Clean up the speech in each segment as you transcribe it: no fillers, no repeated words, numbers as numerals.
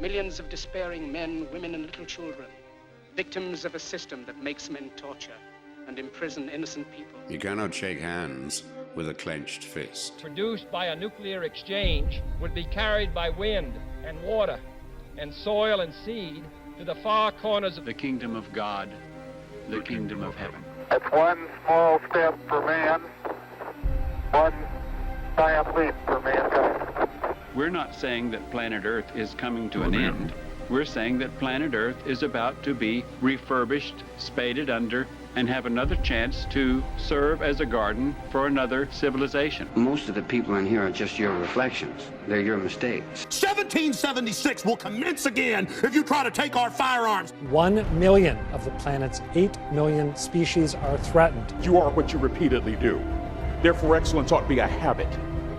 Millions of despairing men, women, and little children, victims of a system that makes men torture and imprison innocent people. You cannot shake hands with a clenched fist. Produced by a nuclear exchange would be carried by wind and water and soil and seed to the far corners of the kingdom of God, the kingdom of heaven. It's one small step for man, one giant leap for mankind. We're not saying that planet Earth is coming to an end. We're saying that planet Earth is about to be refurbished, spaded under, and have another chance to serve as a garden for another civilization. Most of the people in here are just your reflections. They're your mistakes. 1776 will commence again if you try to take our firearms. 1 million of the planet's 8 million species are threatened. You are what you repeatedly do. Therefore, excellence ought to be a habit,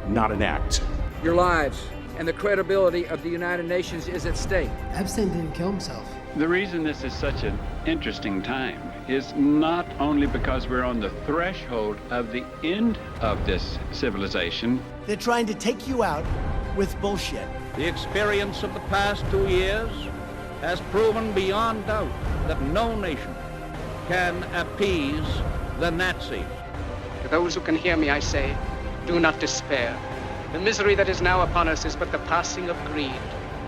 not an act. Your lives and the credibility of the United Nations is at stake. Epstein didn't kill himself. The reason this is such an interesting time is not only because we're on the threshold of the end of this civilization. They're trying to take you out with bullshit. The experience of the past 2 years has proven beyond doubt that no nation can appease the Nazis. To those who can hear me, I say, do not despair. The misery that is now upon us is but the passing of greed,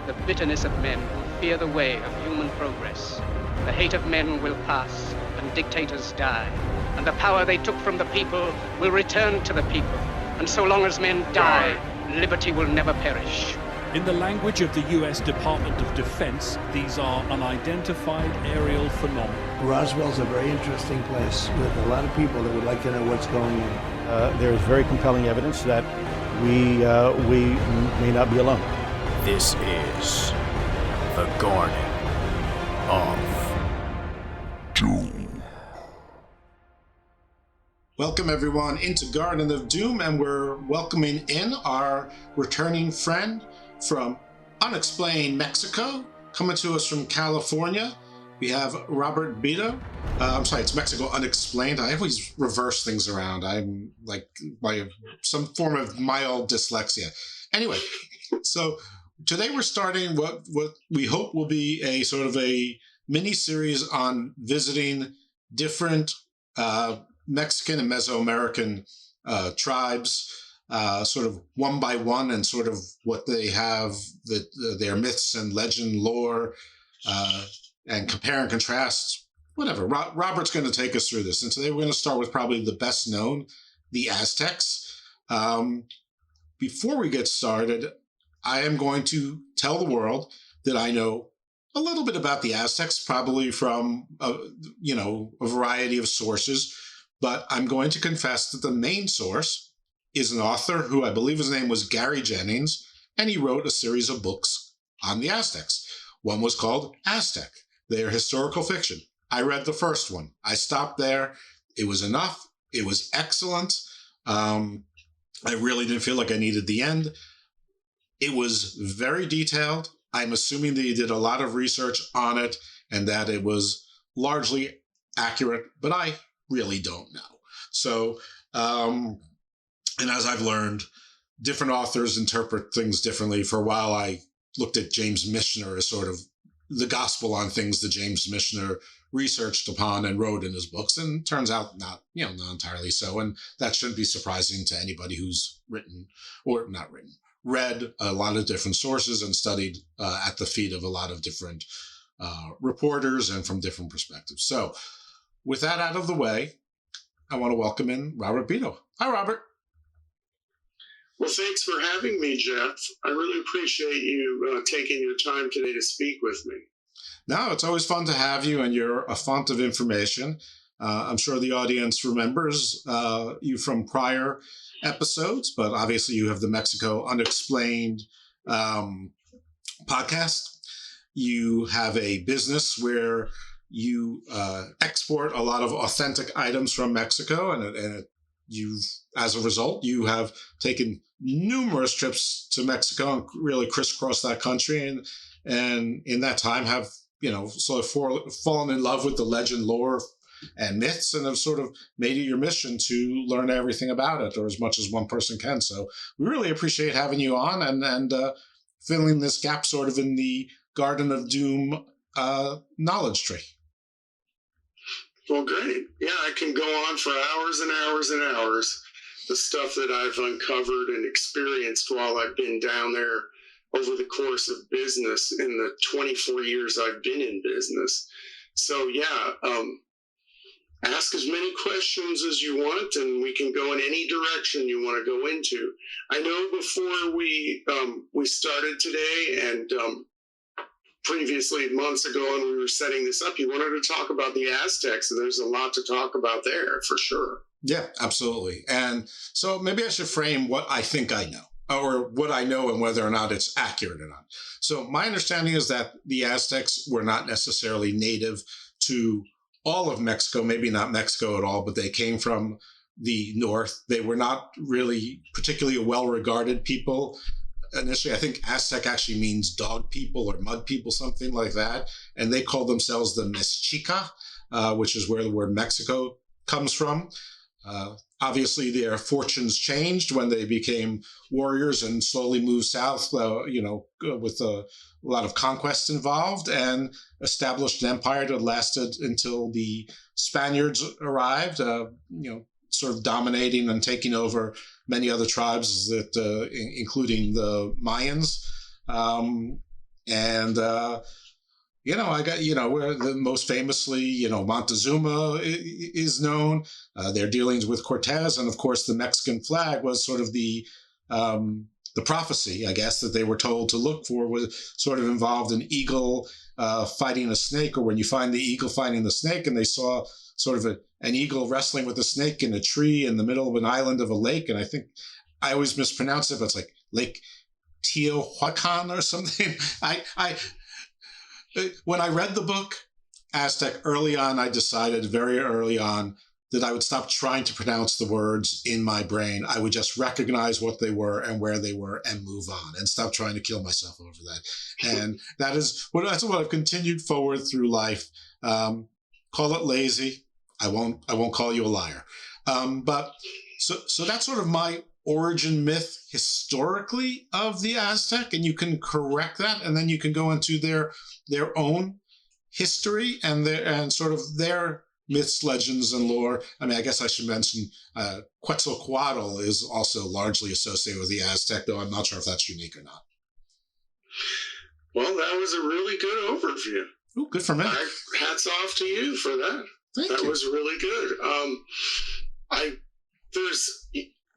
the bitterness of men who fear the way of human progress. The hate of men will pass, and dictators die, and the power they took from the people will return to the people. And so long as men die, liberty will never perish. In the language of the U.S. Department of Defense, these are unidentified aerial phenomena. Roswell's a very interesting place with a lot of people that would like to know what's going on. There is very compelling evidence that we may not be alone. This is the Garden of Doom. Welcome everyone into Garden of Doom, and we're welcoming in our returning friend from unexplained Mexico, coming to us from California. We have Robert Bitto. I'm sorry, it's Mexico Unexplained. I always reverse things around. I'm like by some form of mild dyslexia. Anyway, so today we're starting what we hope will be a sort of a mini-series on visiting different Mexican and Mesoamerican tribes, sort of one by one, and sort of what they have, their myths and legend lore, and compare and contrast, whatever. Robert's going to take us through this. And today we're going to start with probably the best known, the Aztecs. Before we get started, I am going to tell the world that I know a little bit about the Aztecs, probably from, a variety of sources. But I'm going to confess that the main source is an author who I believe his name was Gary Jennings, and he wrote a series of books on the Aztecs. One was called Aztec. They are historical fiction. I read the first one. I stopped there. It was enough. It was excellent. I really didn't feel like I needed the end. It was very detailed. I'm assuming that he did a lot of research on it and that it was largely accurate, but I really don't know. So, and as I've learned, different authors interpret things differently. For a while, I looked at James Michener as sort of the gospel on things that James Michener researched upon and wrote in his books, and turns out not entirely so. And that shouldn't be surprising to anybody who's read a lot of different sources and studied at the feet of a lot of different reporters and from different perspectives. So with that out of the way, I want to welcome in Robert Bitto. Hi, Robert. Well, thanks for having me, Jeff. I really appreciate you taking your time today to speak with me. No, it's always fun to have you, and you're a font of information. I'm sure the audience remembers you from prior episodes, but obviously you have the Mexico Unexplained podcast. You have a business where you export a lot of authentic items from Mexico, and as a result, you have taken numerous trips to Mexico and really crisscrossed that country, and in that time have sort of fallen in love with the legend, lore, and myths, and have sort of made it your mission to learn everything about it, or as much as one person can. So we really appreciate having you on and filling this gap sort of in the Garden of Doom knowledge tree. Well, great. Yeah, I can go on for hours and hours and hours. The stuff that I've uncovered and experienced while I've been down there over the course of business in the 24 years I've been in business. So yeah, ask as many questions as you want, and we can go in any direction you want to go into. I know before we started today and previously months ago, and we were setting this up, you wanted to talk about the Aztecs, and there's a lot to talk about there for sure. Yeah, absolutely. And so maybe I should frame what I think I know, or what I know and whether or not it's accurate or not. So my understanding is that the Aztecs were not necessarily native to all of Mexico, maybe not Mexico at all, but they came from the north. They were not really particularly a well-regarded people. Initially, I think Aztec actually means dog people or mud people, something like that. And they called themselves the Mexica, which is where the word Mexico comes from. Obviously, their fortunes changed when they became warriors and slowly moved south, with a lot of conquests involved, and established an empire that lasted until the Spaniards arrived, sort of dominating and taking over many other tribes, that including the Mayans. I got, where the most famously, Montezuma is known, their dealings with Cortez. And of course, the Mexican flag was sort of the prophecy, I guess, that they were told to look for, was sort of involved an eagle fighting a snake, or when you find the eagle fighting the snake, and they saw sort of an eagle wrestling with a snake in a tree in the middle of an island of a lake. And I think I always mispronounce it, but it's like Lake Teotihuacan or something. When I read the book Aztec early on, I decided very early on that I would stop trying to pronounce the words in my brain. I would just recognize what they were and where they were and move on, and stop trying to kill myself over that. And that's what I've continued forward through life. Call it lazy. I won't call you a liar. But so that's sort of my origin myth historically of the Aztec, and you can correct that, and then you can go into their own history and sort of their myths, legends, and lore. I mean, I guess I should mention Quetzalcoatl is also largely associated with the Aztec, though I'm not sure if that's unique or not. Well, that was a really good overview. Ooh, good for me. Hats off to you for that. That was really good.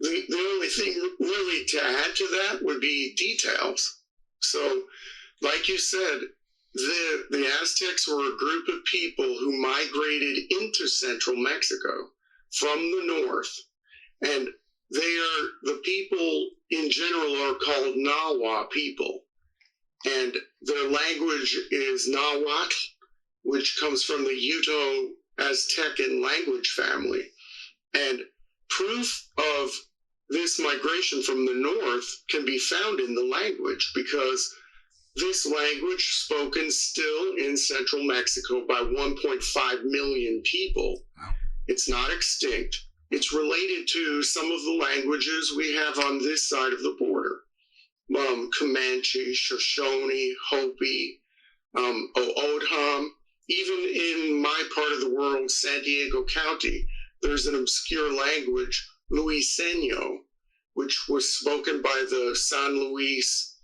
The only thing really to add to that would be details. So, like you said, the Aztecs were a group of people who migrated into central Mexico from the north. And the people in general are called Nahua people. And their language is Nahuatl, which comes from the Uto-Aztecan language family. And proof of this migration from the north can be found in the language, because this language spoken still in central Mexico by 1.5 million people. Wow. It's not extinct. It's related to some of the languages we have on this side of the border. Comanche, Shoshone, Hopi, O'odham. Even in my part of the world, San Diego County, there's an obscure language, Luiseño, which was spoken by the San Luis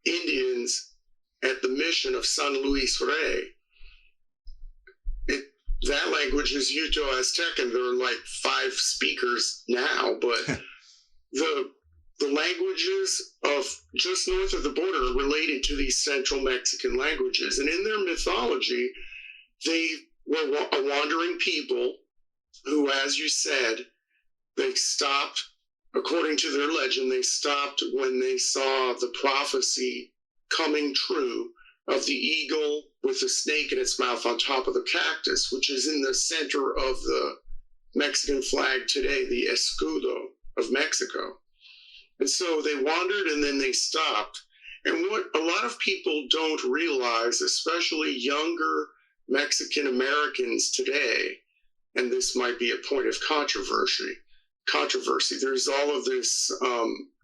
Indians at the mission of San Luis Rey. That language is Uto-Aztecan. There are like 5 speakers now, but the languages of just north of the border are related to these central Mexican languages. And in their mythology, they were a wandering people who, as you said, they stopped, according to their legend, they stopped when they saw the prophecy coming true of the eagle with the snake in its mouth on top of the cactus, which is in the center of the Mexican flag today, the escudo of Mexico. And so they wandered and then they stopped. And what a lot of people don't realize, especially younger Mexican Americans today, and this might be a point of controversy, controversy. There's all of this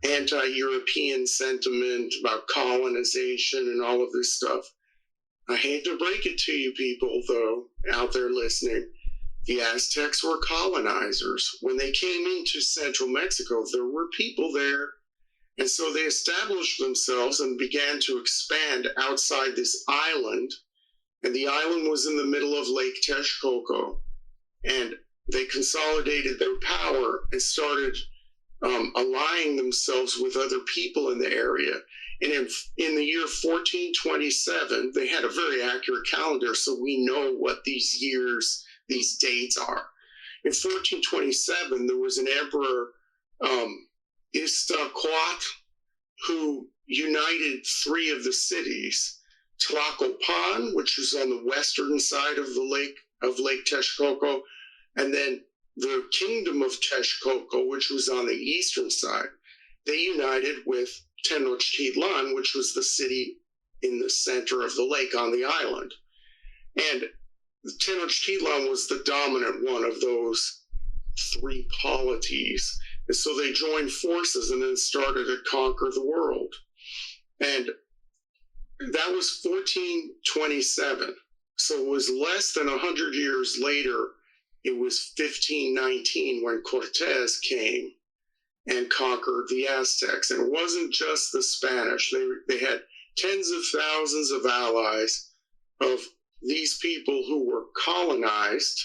anti-European sentiment about colonization and all of this stuff. I hate to break it to you people, though, out there listening, the Aztecs were colonizers. When they came into central Mexico, there were people there. And so they established themselves and began to expand outside this island. And the island was in the middle of Lake Texcoco. And they consolidated their power and started allying themselves with other people in the area. And in the year 1427, they had a very accurate calendar, so we know what these years, these dates are. In 1427, there was an emperor, Iztaccíhuatl, who united three of the cities, Tlacopan, which was on the western side of Lake Texcoco, and then the kingdom of Texcoco, which was on the eastern side. They united with Tenochtitlan, which was the city in the center of the lake on the island. And Tenochtitlan was the dominant one of those three polities. And so they joined forces and then started to conquer the world. And that was 1427. So it was less than 100 years later. It was 1519 when Cortez came and conquered the Aztecs. And it wasn't just the Spanish. They had tens of thousands of allies of these people who were colonized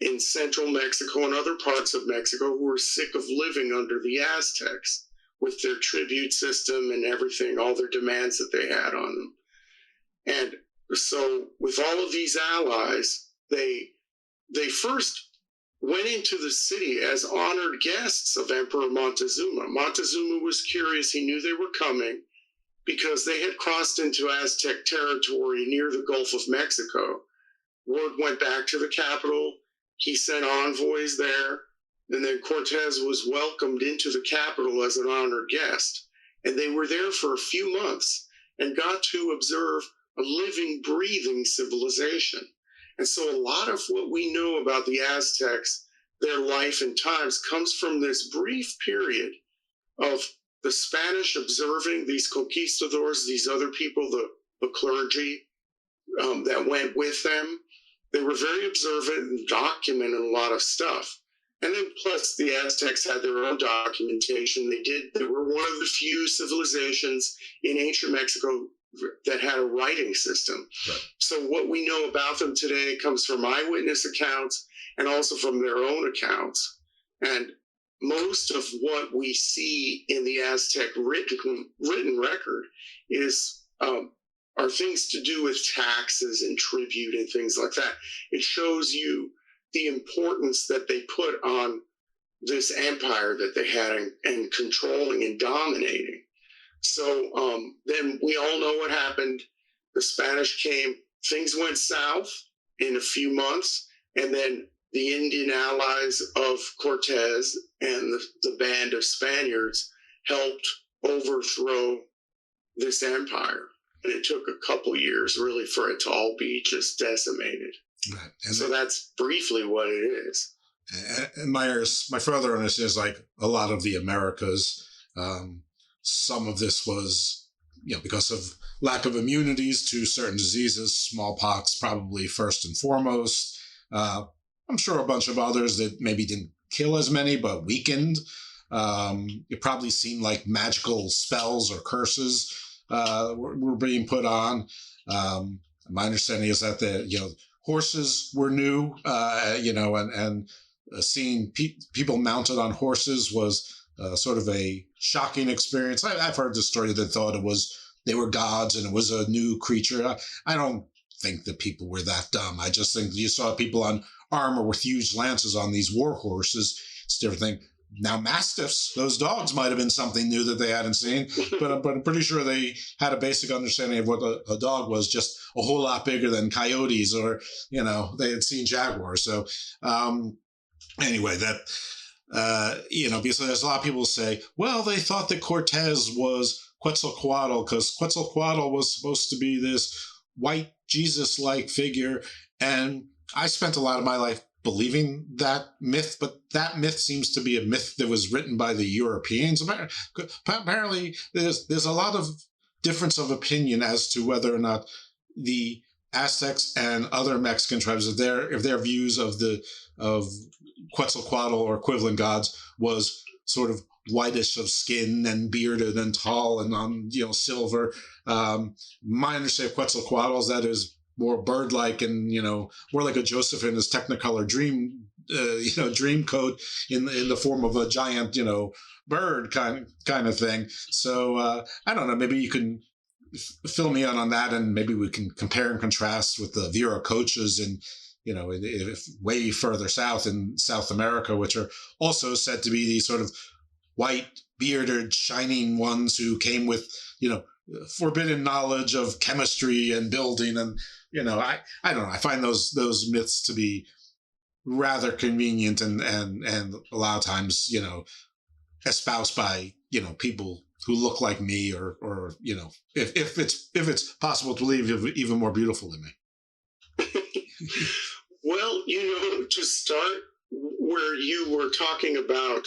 in central Mexico and other parts of Mexico who were sick of living under the Aztecs with their tribute system and everything, all their demands that they had on them. And so with all of these allies, they first went into the city as honored guests of Emperor Montezuma. Montezuma was curious. He knew they were coming because they had crossed into Aztec territory near the Gulf of Mexico. Word went back to the capital. He sent envoys there. And then Cortez was welcomed into the capital as an honored guest. And they were there for a few months and got to observe a living, breathing civilization. And so a lot of what we know about the Aztecs, their life and times, comes from this brief period of the Spanish observing these conquistadors, these other people, the clergy that went with them. They were very observant and documented a lot of stuff. And then plus the Aztecs had their own documentation. They were one of the few civilizations in ancient Mexico that had a writing system. Right. So what we know about them today comes from eyewitness accounts and also from their own accounts. And most of what we see in the Aztec written record is are things to do with taxes and tribute and things like that. It shows you the importance that they put on this empire that they had and controlling and dominating. So then we all know what happened. The Spanish came, things went south in a few months, and then the Indian allies of Cortez and the band of Spaniards helped overthrow this empire. And it took a couple years really for it to all be just decimated. Right. And so that's briefly what it is. And my further on this is like a lot of the Americas. Some of this was, because of lack of immunities to certain diseases, smallpox probably first and foremost. I'm sure a bunch of others that maybe didn't kill as many, but weakened. It probably seemed like magical spells or curses were being put on. My understanding is that horses were new, and seeing people mounted on horses was sort of a shocking experience. I've heard the story that thought they were gods and it was a new creature. I don't think that people were that dumb. I just think you saw people on armor with huge lances on these war horses. It's a different thing. Now, mastiffs, those dogs might have been something new that they hadn't seen, but I'm pretty sure they had a basic understanding of what a dog was, just a whole lot bigger than coyotes or, they had seen jaguars. So anyway, because there's a lot of people who say, well, they thought that Cortez was Quetzalcoatl because Quetzalcoatl was supposed to be this white Jesus-like figure. And I spent a lot of my life believing that myth, but that myth seems to be a myth that was written by the Europeans. Apparently, there's a lot of difference of opinion as to whether or not the Aztecs and other Mexican tribes, if their views of Quetzalcoatl or equivalent gods was sort of whitish of skin and bearded and tall and on silver. My understanding of Quetzalcoatl is that is more bird-like and more like a Joseph in his Technicolor dream coat in the form of a giant bird kind of thing. So I don't know. Maybe you can fill me in on that, and maybe we can compare and contrast with the Viracochas and way further south in South America, which are also said to be these sort of white, bearded, shining ones who came with, forbidden knowledge of chemistry and building. And, I don't know. I find those myths to be rather convenient and a lot of times, espoused by, people who look like me or if it's possible to believe, even more beautiful than me. Well, to start where you were talking about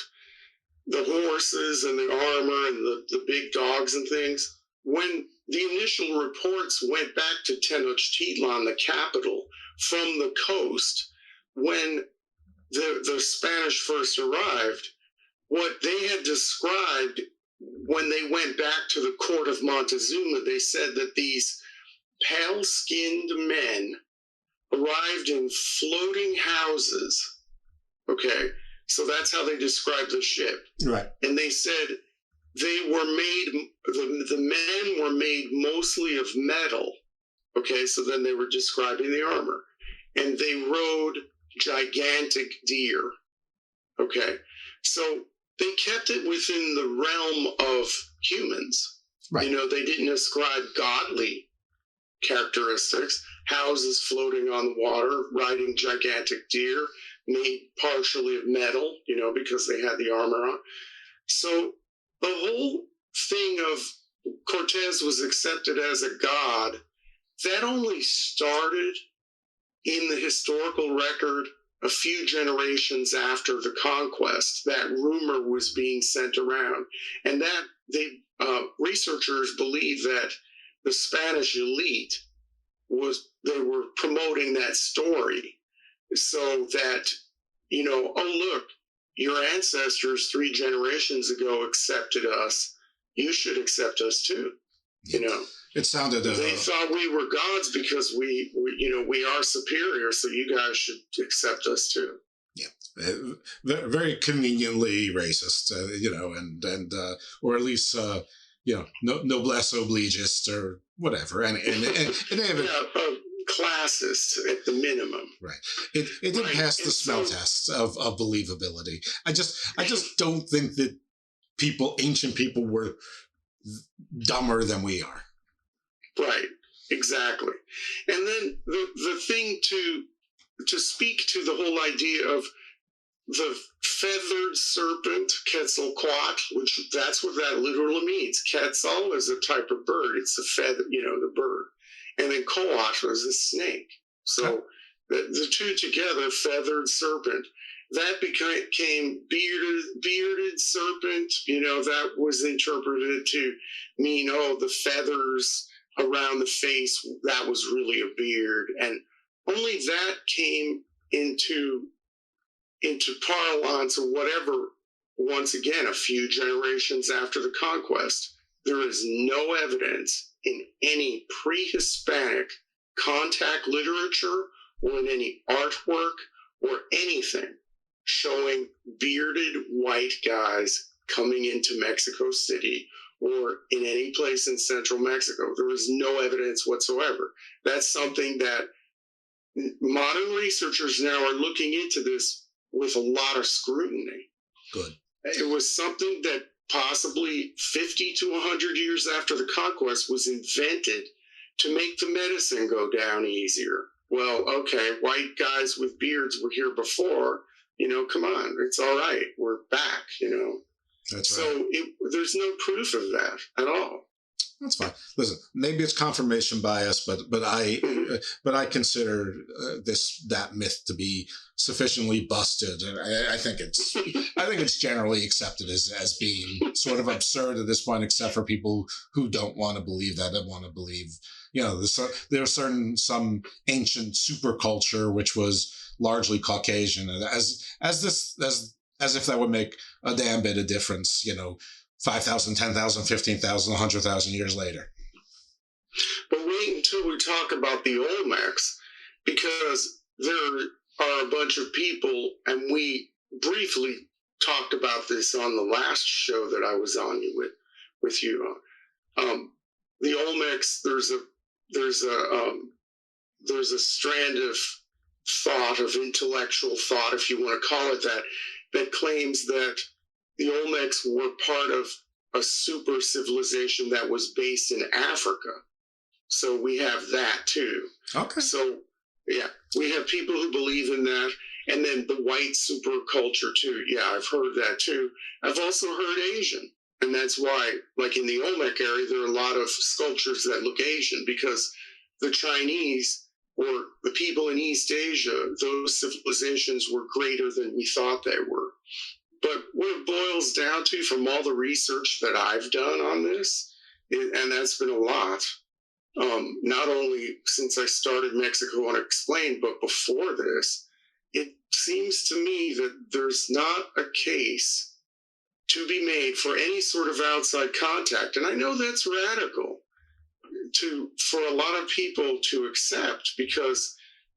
the horses and the armor and the big dogs and things, when the initial reports went back to Tenochtitlan, the capital, from the coast, when the Spanish first arrived, what they had described when they went back to the court of Montezuma, they said that these pale-skinned men arrived in floating houses. Okay, so that's how they described the ship. Right. And they said they were made, the men were made mostly of metal. Okay, so then they were describing the armor. And they rode gigantic deer. Okay, so they kept it within the realm of humans. Right. They didn't ascribe godly characteristics. Houses floating on the water, riding gigantic deer, made partially of metal, because they had the armor on. So the whole thing of Cortez was accepted as a god, that only started in the historical record a few generations after the conquest. That rumor was being sent around, and that researchers believe that the Spanish elite they were promoting that story so that, oh, look, your ancestors 3 generations ago accepted us. You should accept us too. It sounded. They thought we were gods because we are superior, so you guys should accept us too. Yeah, very conveniently racist, and or at least noblesse obligist or whatever, and they have classist at the minimum. Right. It didn't pass the smell test of believability. I just don't think that ancient people were dumber than we are. Right. Exactly. And then the thing to speak to the whole idea of the feathered serpent, Quetzalcoatl, which that's what that literally means. Quetzal is a type of bird. It's a feather, the bird. And then coatl is a snake. So the two together, feathered serpent, that became bearded serpent. That was interpreted to mean, the feathers around the face, that was really a beard. And only that came into parlance or whatever, once again, a few generations after the conquest. There is no evidence in any pre-Hispanic contact literature or in any artwork or anything showing bearded white guys coming into Mexico City or in any place in central Mexico. There is no evidence whatsoever. That's something that modern researchers now are looking into this with a lot of scrutiny. Good. It was something that possibly 50 to 100 years after the conquest was invented to make the medicine go down easier. Well, okay, white guys with beards were here before, come on, it's all right, we're back, That's so right. there's no proof of that at all. That's fine. Listen, maybe it's confirmation bias, but I consider that myth to be sufficiently busted. I think it's generally accepted as being sort of absurd at this point, except for people who don't want to believe that and want to believe, there's some ancient superculture which was largely Caucasian, as if that would make a damn bit of difference, 5,000, 10,000, 15,000, 100,000 years later. But wait until we talk about the Olmecs, because there are a bunch of people, and we briefly talked about this on the last show that I was on with you on. The Olmecs, there's a strand of thought, of intellectual thought, if you want to call it that claims that the Olmecs were part of a super civilization that was based in Africa. So we have that too. Okay. So, yeah, we have people who believe in that. And then the white super culture too. Yeah, I've heard that too. I've also heard Asian. And that's why, like in the Olmec area, there are a lot of sculptures that look Asian, because the Chinese or the people in East Asia, those civilizations were greater than we thought they were. But what it boils down to, from all the research that I've done on this, and that's been a lot, not only since I started Mexico Unexplained, but before this, it seems to me that there's not a case to be made for any sort of outside contact. And I know that's radical for a lot of people to accept, because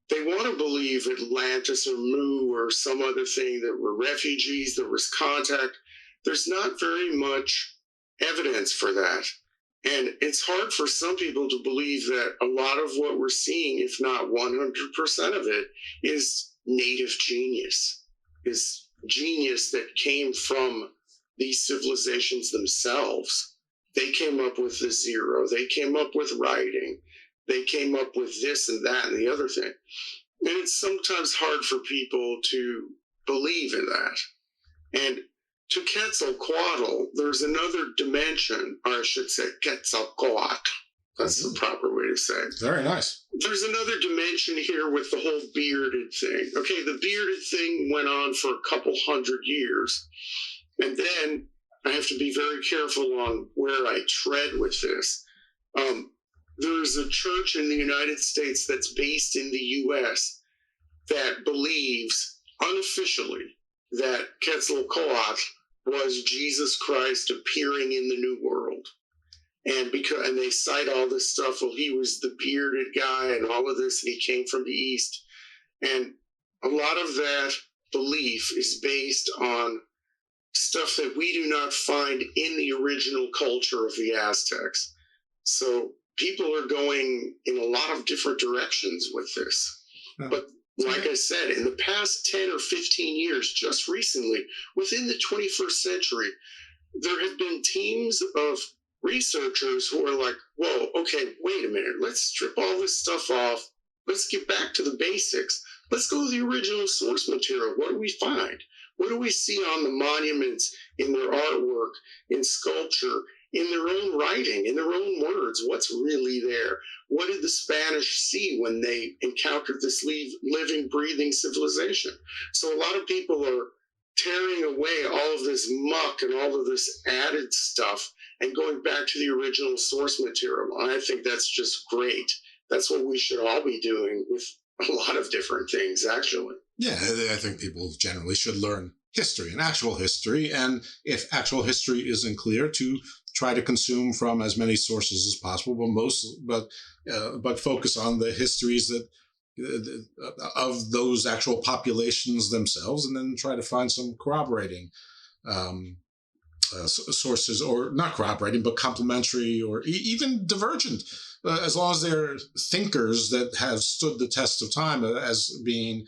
they want to believe Atlantis or Mu or some other thing, that were refugees, there was contact. There's not very much evidence for that. And it's hard for some people to believe that a lot of what we're seeing, if not 100% of it, is native genius, is genius that came from these civilizations themselves. They came up with the zero. They came up with writing. They came up with this and that and the other thing. And it's sometimes hard for people to believe in that. And to Quetzalcoatl, there's another dimension, or I should say Quetzalcoatl. That's the proper way to say it. Very nice. There's another dimension here with the whole bearded thing. Okay, the bearded thing went on for a couple hundred years. And then I have to be very careful on where I tread with this. There's a church in the United States that's based in the U.S. that believes unofficially that Quetzalcoatl was Jesus Christ appearing in the New World. And they cite all this stuff, well, he was the bearded guy and all of this, and he came from the East. And a lot of that belief is based on stuff that we do not find in the original culture of the Aztecs. So people are going in a lot of different directions with this. But like I said, in the past 10 or 15 years, just recently, within the 21st century, there have been teams of researchers who are like, whoa, okay, wait a minute, let's strip all this stuff off. Let's get back to the basics. Let's go to the original source material. What do we find? What do we see on the monuments, in their artwork, in sculpture, in their own writing, in their own words? What's really there? What did the Spanish see when they encountered this living, breathing civilization? So a lot of people are tearing away all of this muck and all of this added stuff and going back to the original source material. And I think that's just great. That's what we should all be doing with a lot of different things, actually. Yeah, I think people generally should learn history and actual history. And if actual history isn't clear, to try to consume from as many sources as possible, but focus on the histories that of those actual populations themselves, and then try to find some corroborating sources, or not corroborating, but complementary or even divergent, as long as they're thinkers that have stood the test of time as being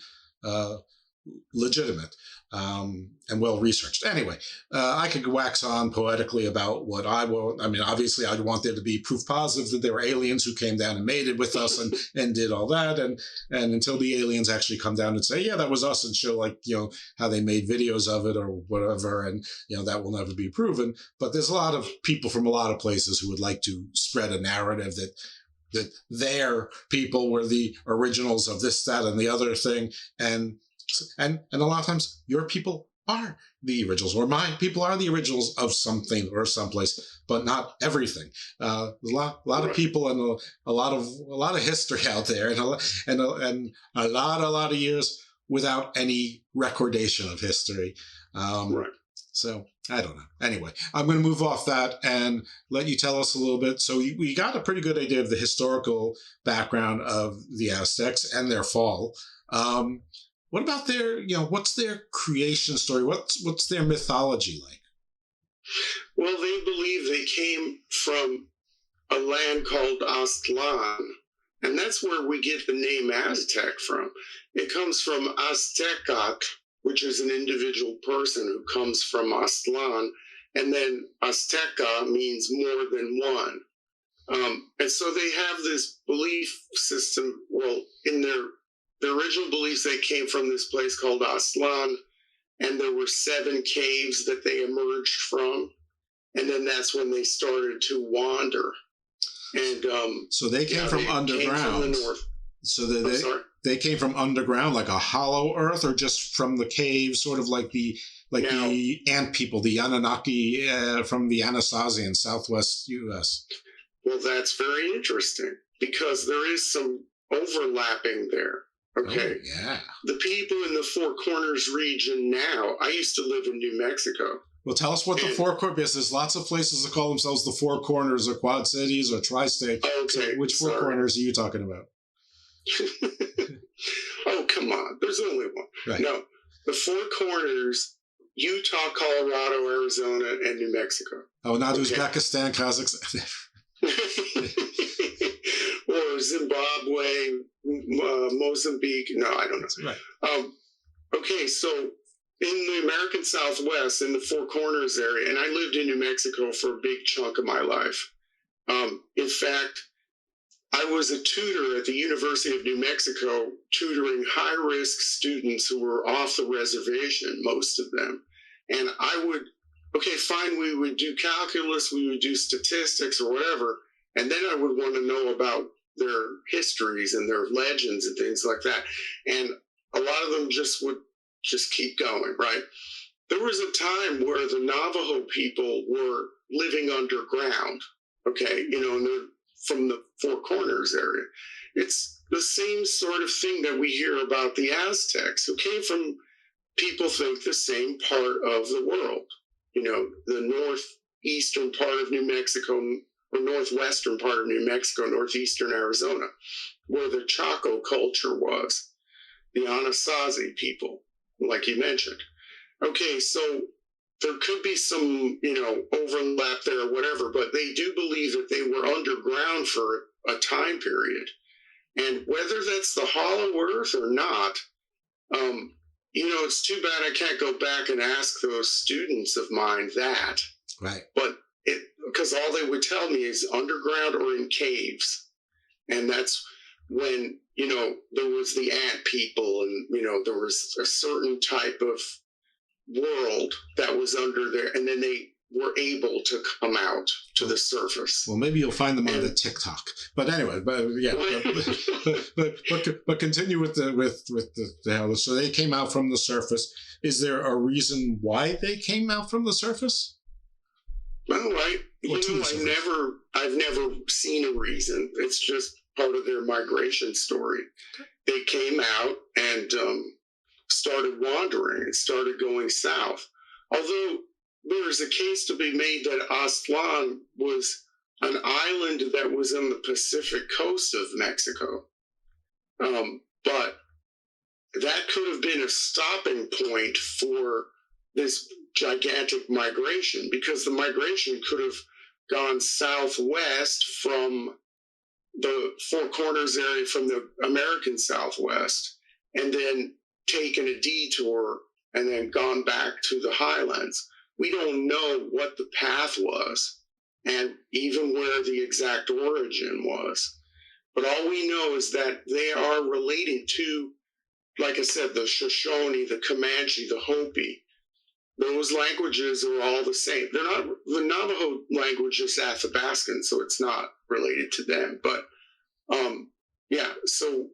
legitimate and well researched. Anyway, I could wax on poetically about what I want. I mean, obviously, I'd want there to be proof positive that there were aliens who came down and mated with us and did all that. And until the aliens actually come down and say, yeah, that was us, and show, like, how they made videos of it or whatever, and that will never be proven. But there's a lot of people from a lot of places who would like to spread a narrative that their people were the originals of this, that, and the other thing, and a lot of times your people are the originals, or my people are the originals of something or someplace, but not everything. There's a lot of people and a lot of history out there, and a lot of years without any recordation of history. So I don't know. Anyway, I'm going to move off that and let you tell us a little bit. So we got a pretty good idea of the historical background of the Aztecs and their fall. What about their, what's their creation story? What's their mythology like? Well, they believe they came from a land called Aztlan, and that's where we get the name Aztec from. It comes from Aztecat, which is an individual person who comes from Aztlan, and then Azteca means more than one. And so they have this belief system. Well, in their original beliefs, they came from this place called Aztlan, and there were 7 caves that they emerged from, and then that's when they started to wander. And so they came from underground. Came from the north. So they came from underground, like a hollow earth, or just from the caves, sort of like the ant people, the Anunnaki from the Anasazi in Southwest U.S. Well, that's very interesting because there is some overlapping there. Okay. Oh, yeah. The people in the Four Corners region now, I used to live in New Mexico. Well, tell us what the Four Corners, because there's lots of places that call themselves the Four Corners or Quad Cities or Tri-State. Okay. So which Four Corners are you talking about? Oh, come on. There's only one. Right. No, the Four Corners, Utah, Colorado, Arizona, and New Mexico. Oh, not Uzbekistan, Kazakhstan. Or Zimbabwe, Mozambique. No, I don't know. Right. Okay, so in the American Southwest, in the Four Corners area, and I lived in New Mexico for a big chunk of my life. In fact, I was a tutor at the University of New Mexico, tutoring high-risk students who were off the reservation, most of them. And we would do calculus, we would do statistics or whatever, and then I would want to know about their histories and their legends and things like that. And a lot of them would keep going, right? There was a time where the Navajo people were living underground, okay? And they're from the Four Corners area. It's the same sort of thing that we hear about the Aztecs, who came from, people think, the same part of the world. The northeastern part of New Mexico, or northwestern part of New Mexico, northeastern Arizona, where the Chaco culture was, the Anasazi people, like you mentioned. Okay, so there could be some, overlap there or whatever, but they do believe that they were underground for a time period. And whether that's the hollow earth or not, it's too bad I can't go back and ask those students of mine that. Right. But because all they would tell me is underground or in caves. And that's when, there was the ant people and, there was a certain type of world that was under there. And then they were able to come out to the surface. Well, maybe you'll find them on the TikTok. But anyway, but continue with the so they came out from the surface. Is there a reason why they came out from the surface? Well, I've never seen a reason. It's just part of their migration story. They came out and started wandering and started going south. Although there is a case to be made that Aztlan was an island that was on the Pacific coast of Mexico. But that could have been a stopping point for this gigantic migration, because the migration could have gone southwest from the Four Corners area, from the American Southwest, and then taken a detour and then gone back to the highlands. We don't know what the path was and even where the exact origin was. But all we know is that they are related to, like I said, the Shoshone, the Comanche, the Hopi. Those languages are all the same. They're not, the Navajo language is Athabascan, so it's not related to them. But yeah, so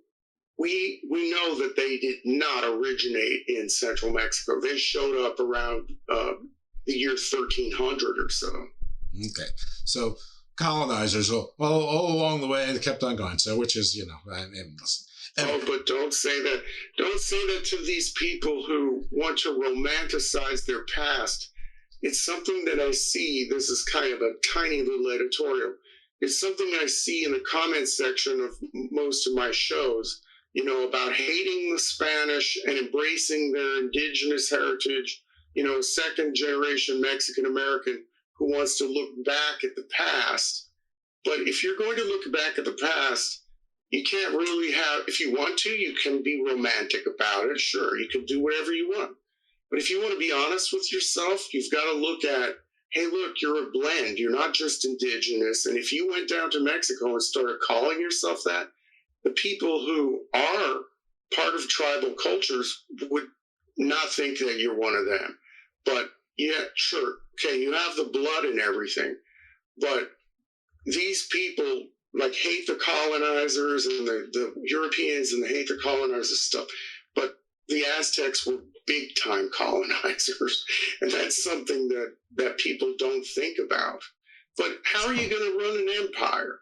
we know that they did not originate in central Mexico. They showed up around the year 1300 or so. Okay, so colonizers all along the way, they kept on going. So, which is, you know, listen. Oh, but don't say that. Don't say that to these people who want to romanticize their past. It's something that I see. This is kind of a tiny little editorial. It's something I see in the comments section of most of my shows, you know, about hating the Spanish and embracing their indigenous heritage, you know, second generation Mexican American who wants to look back at the past. But if you're going to look back at the past, you can't really have, if you want to, you can be romantic about it. Sure, you can do whatever you want. But if you want to be honest with yourself, you've got to look at, hey, look, you're a blend. You're not just indigenous. And if you went down to Mexico and started calling yourself that, the people who are part of tribal cultures would not think that you're one of them. But yeah, sure, okay, you have the blood and everything. But these people like hate the colonizers and the Europeans and they hate the colonizers stuff. But the Aztecs were big time colonizers. And that's something that people don't think about. But how are you going to run an empire?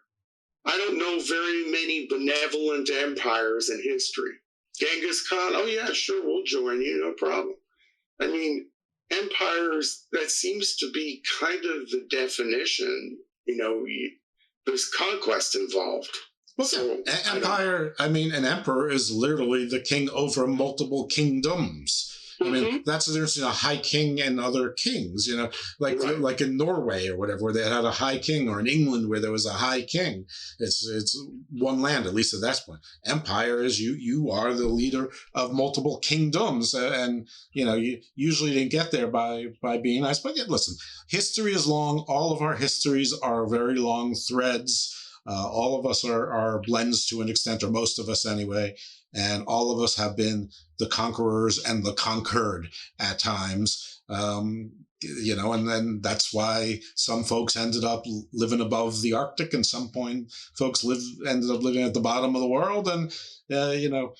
I don't know very many benevolent empires in history. Genghis Khan, oh yeah, sure, we'll join you, no problem. I mean, empires, that seems to be kind of the definition, you know, there's conquest involved. Well, so, empire, I mean, an emperor is literally the king over multiple kingdoms. I mean, that's the difference between a high king and other kings, you know, like in Norway or whatever, where they had a high king, or in England where there was a high king. It's one land, at least at that point. Empire is you are the leader of multiple kingdoms. And, you know, you usually didn't get there by being nice. But yet, listen, history is long. All of our histories are very long threads. All of us are blends to an extent, or most of us anyway. And all of us have been the conquerors and the conquered at times, you know, and then that's why some folks ended up living above the Arctic, and some point folks ended up living at the bottom of the world. And, you know,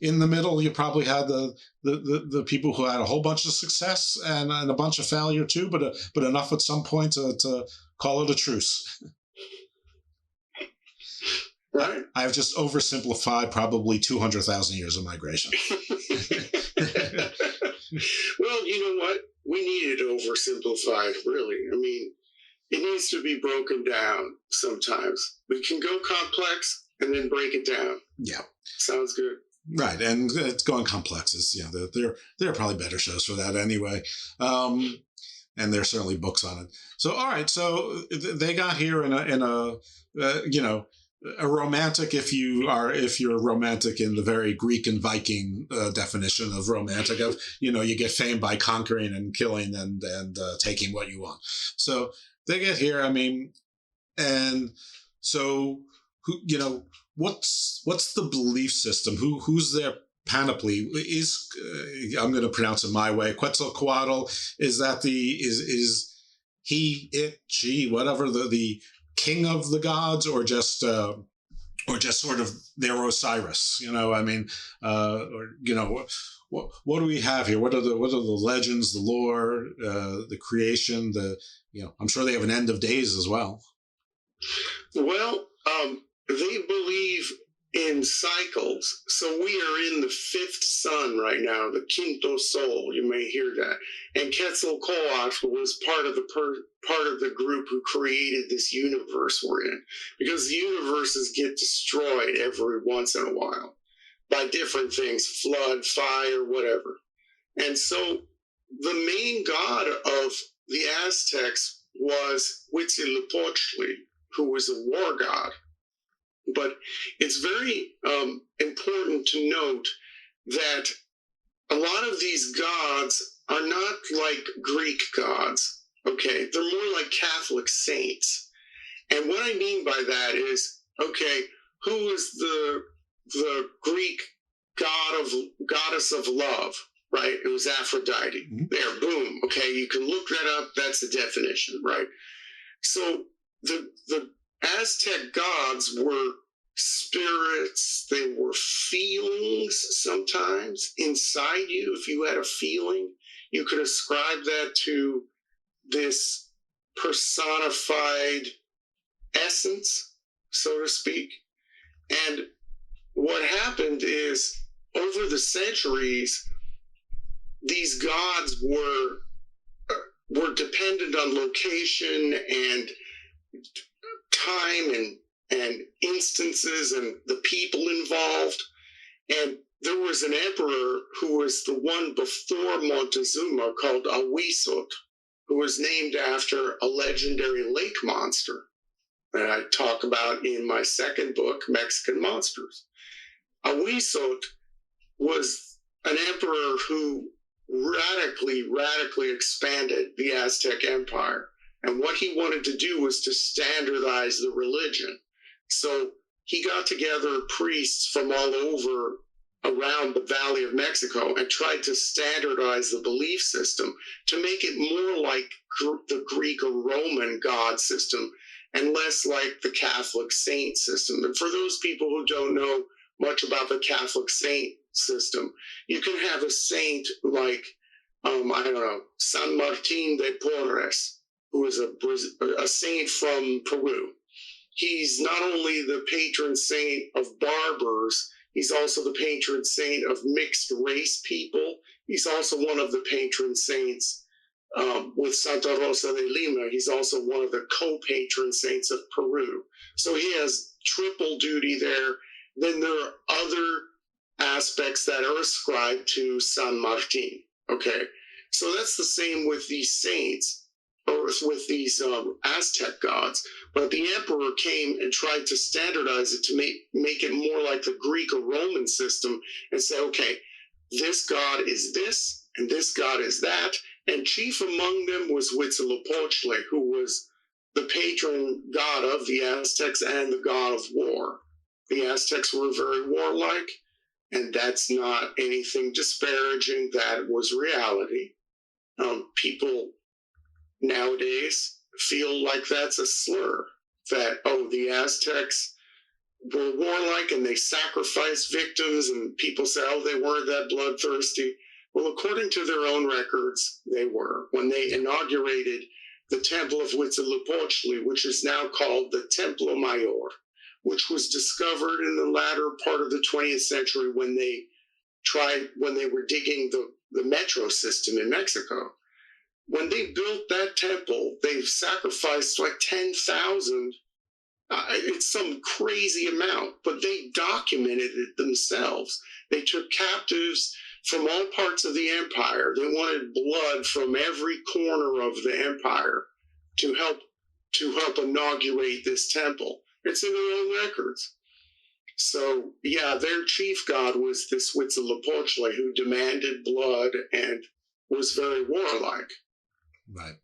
in the middle, you probably had the people who had a whole bunch of success and a bunch of failure too, but enough at some point to call it a truce. Right. I've just oversimplified probably 200,000 years of migration. Well, you know what? We need it oversimplified, really. I mean, it needs to be broken down sometimes. We can go complex and then break it down. Yeah. Sounds good. Right. And it's going complex is, you know, there are probably better shows for that anyway. And there's certainly books on it. So, all right. So they got here in a you know, a romantic, if you're romantic in the very Greek and Viking definition of romantic, of, you know, you get fame by conquering and killing and taking what you want. So they get here. I mean, and so you know, what's the belief system? Who's their panoply? Is I'm going to pronounce it my way. Quetzalcoatl, is that is he, it, she, whatever the king of the gods, or just sort of their Osiris, you know? I mean, or, you know, what do we have here? What are the legends, the lore, the creation, you know, I'm sure they have an end of days as well. Well, they believe in cycles. So we are in the fifth sun right now, the quinto sol, you may hear that. And Quetzalcoatl was part of the group who created this universe we're in, because the universes get destroyed every once in a while by different things, flood, fire, whatever. And so the main god of the Aztecs was Huitzilopochtli, who was a war god. But it's very important to note that a lot of these gods are not like Greek gods, okay? They're more like Catholic saints. And what I mean by that is, okay, who is the Greek goddess of love, right? It was Aphrodite. Mm-hmm. There, boom. Okay, you can look that up. That's the definition, right? So the Aztec gods were spirits. They were feelings sometimes inside you. If you had a feeling, you could ascribe that to this personified essence, so to speak. And what happened is, over the centuries, these gods were dependent on location and time and instances and the people involved. And there was an emperor who was the one before Montezuma called Ahuizot, who was named after a legendary lake monster that I talk about in my second book, Mexican Monsters. Ahuizot was an emperor who radically expanded the Aztec Empire. And what he wanted to do was to standardize the religion. So he got together priests from all over around the Valley of Mexico and tried to standardize the belief system to make it more like the Greek or Roman god system and less like the Catholic saint system. And for those people who don't know much about the Catholic saint system, you can have a saint like, I don't know, San Martin de Porres, who is a saint from Peru. He's not only the patron saint of barbers, he's also the patron saint of mixed race people. He's also one of the patron saints with Santa Rosa de Lima. He's also one of the co-patron saints of Peru. So he has triple duty there. Then there are other aspects that are ascribed to San Martin. Okay, so that's the same with these saints, or with these Aztec gods. But the emperor came and tried to standardize it to make it more like the Greek or Roman system and say, okay, this god is this, and this god is that. And chief among them was Huitzilopochtli, who was the patron god of the Aztecs and the god of war. The Aztecs were very warlike, and that's not anything disparaging. That was reality. People nowadays feel like that's a slur, that, oh, the Aztecs were warlike and they sacrificed victims, and people say, oh, they weren't that bloodthirsty. Well, according to their own records, they were. When they inaugurated the Temple of Huitzilopochtli, which is now called the Templo Mayor, which was discovered in the latter part of the 20th century when they were digging the metro system in Mexico. When they built that temple, they sacrificed like 10,000. It's some crazy amount, but they documented it themselves. They took captives from all parts of the empire. They wanted blood from every corner of the empire to help inaugurate this temple. It's in their own records. So, yeah, their chief god was this Huitzilopochtli, who demanded blood and was very warlike. Right.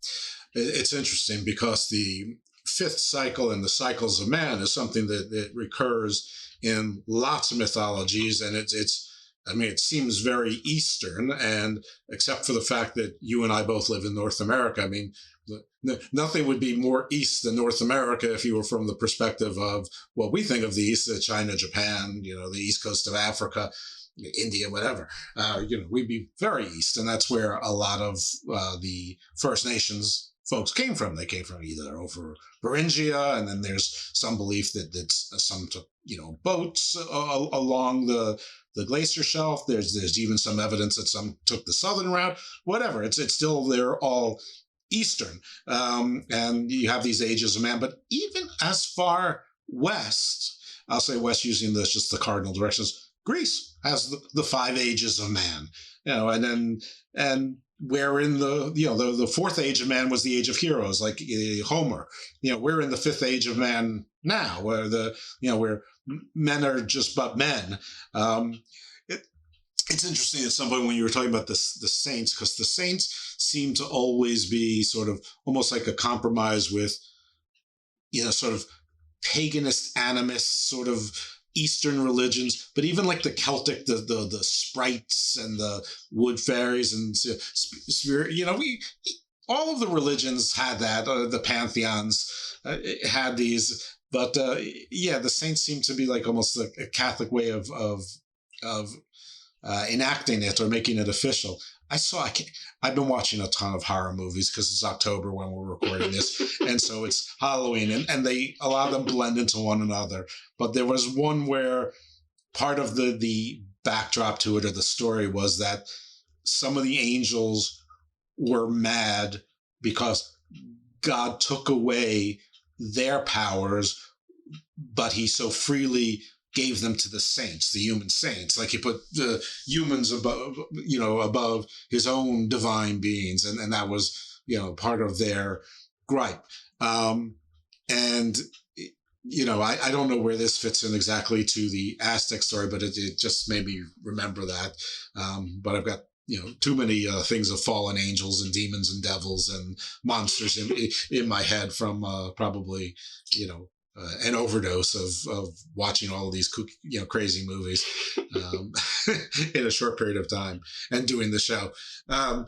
It's interesting because the fifth cycle and the cycles of man is something that recurs in lots of mythologies, and it seems very Eastern, and except for the fact that you and I both live in North America, I mean, nothing would be more East than North America if you were from the perspective of what we think of the East, China, Japan, the East Coast of Africa, India, whatever. We'd be very East, and that's where a lot of the First Nations folks came from. They came from either over Beringia, and then there's some belief that some took, boats along the glacier shelf. There's even some evidence that some took the southern route. Whatever, it's still, they're all Eastern, and you have these ages of man. But even as far west, I'll say west using just the cardinal directions, Greece has the 5 ages of man, and where in the 4th age of man was the age of heroes, like Homer. We're in the 5th age of man now, where where men are just but men. it's interesting at some point when you were talking about the saints, because the saints seem to always be sort of almost like a compromise with, sort of paganist, animist, sort of Eastern religions, but even like the Celtic, the sprites and the wood fairies and spirit, all of the religions had that, the pantheons had these, but the saints seem to be like almost like a Catholic way of enacting it or making it official. I've been watching a ton of horror movies because it's October when we're recording this, and so it's Halloween, and a lot of them blend into one another. But there was one where part of the backdrop to it, or the story, was that some of the angels were mad because God took away their powers, but he so freely gave them to the saints, the human saints. Like he put the humans above his own divine beings. And that was, part of their gripe. I don't know where this fits in exactly to the Aztec story, but it just made me remember that. But I've got, too many things of fallen angels and demons and devils and monsters in my head from probably, an overdose of watching all of these crazy movies in a short period of time and doing the show. All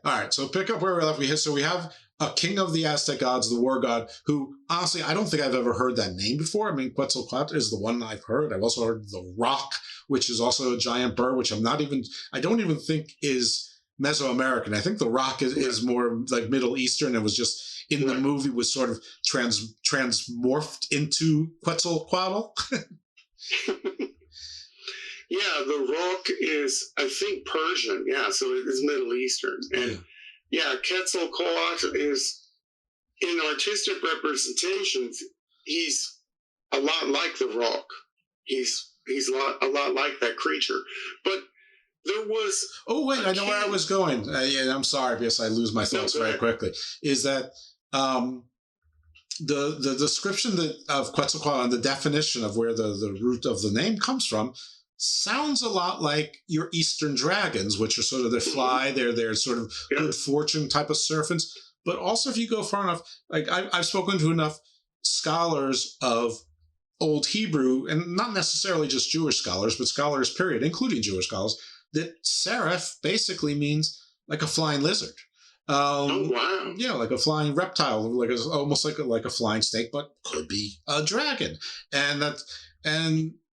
right. So pick up where we left. We have a king of the Aztec gods, the war god, who honestly I don't think I've ever heard that name before. I mean, Quetzalcoatl is the one I've heard. I've also heard the Rock, which is also a giant bird, which I don't even think is Mesoamerican. I think the Rock is more like Middle Eastern. It was just in the movie was sort of transmorphed into Quetzalcoatl. Yeah, the Rock is, I think, Persian. Yeah, so it is Middle Eastern. And Quetzalcoatl is, in artistic representations, he's a lot like the Rock. He's a lot like that creature. But there was... Oh, wait, I know where I was going. I'm sorry because I lose my thoughts very quickly. Is that the description of Quetzalcoatl and the definition of where the root of the name comes from sounds a lot like your Eastern dragons, which are sort of, they fly, they're sort of good fortune type of serpents. But also if you go far enough, like I've spoken to enough scholars of Old Hebrew, and not necessarily just Jewish scholars, but scholars, period, including Jewish scholars, that seraph basically means like a flying lizard. Oh, wow. Yeah, like a flying reptile, almost like a flying snake, but could be a dragon. And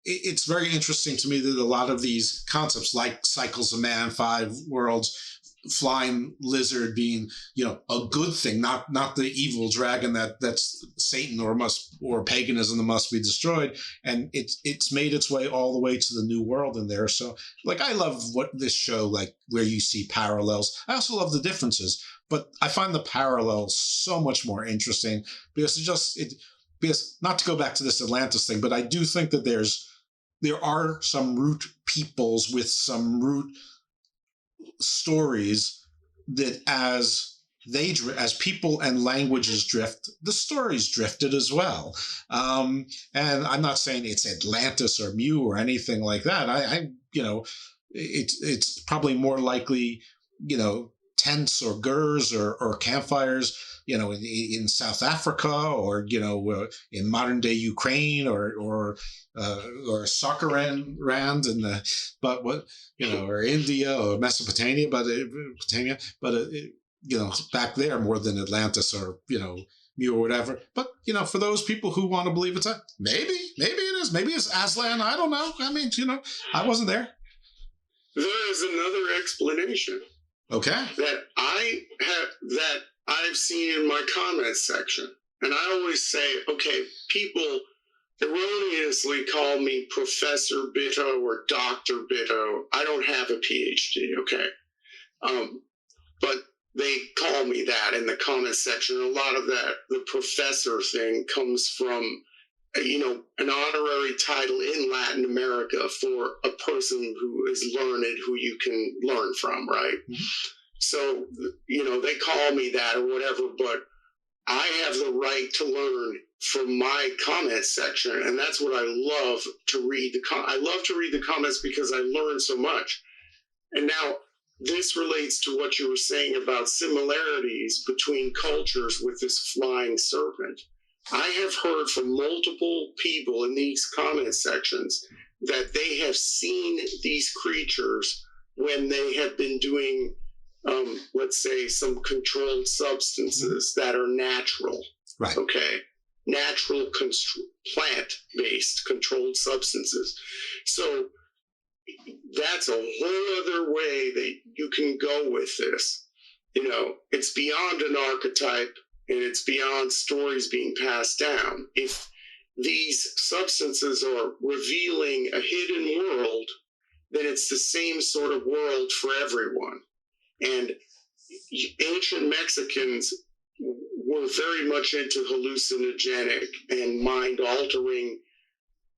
it's very interesting to me that a lot of these concepts, like cycles of man, 5 worlds, flying lizard being, a good thing, not the evil dragon that's Satan or paganism that must be destroyed. And it's made its way all the way to the new world in there. So like, I love what this show, like where you see parallels. I also love the differences, but I find the parallels so much more interesting because because not to go back to this Atlantis thing, but I do think that there are some root peoples with some root stories that as people and languages drift, the stories drifted as well. And I'm not saying it's Atlantis or Mu or anything like that. It's probably more likely, tents or gurs or campfires, in South Africa or, in modern day Ukraine or Sakharand or India or Mesopotamia, back there more than Atlantis or, Mu or whatever. But, for those people who want to believe it's maybe it is, maybe it's Aslan. I don't know. I mean, I wasn't there. There is another explanation. Okay. That I've seen in my comments section. And I always say, okay, people erroneously call me Professor Bitto or Dr. Bitto. I don't have a PhD, okay? But they call me that in the comment section. A lot of that, the professor thing comes from, an honorary title in Latin America for a person who is learned, who you can learn from, right? Mm-hmm. So, they call me that or whatever, but I have the right to learn from my comment section, and that's what I love to read. I love to read the comments because I learn so much. And now this relates to what you were saying about similarities between cultures with this flying serpent. I have heard from multiple people in these comment sections that they have seen these creatures when they have been doing, let's say, some controlled substances that are natural. Right. Okay. Natural plant-based controlled substances. So that's a whole other way that you can go with this. You know, it's beyond an archetype and it's beyond stories being passed down. If these substances are revealing a hidden world, then it's the same sort of world for everyone. And ancient Mexicans were very much into hallucinogenic and mind-altering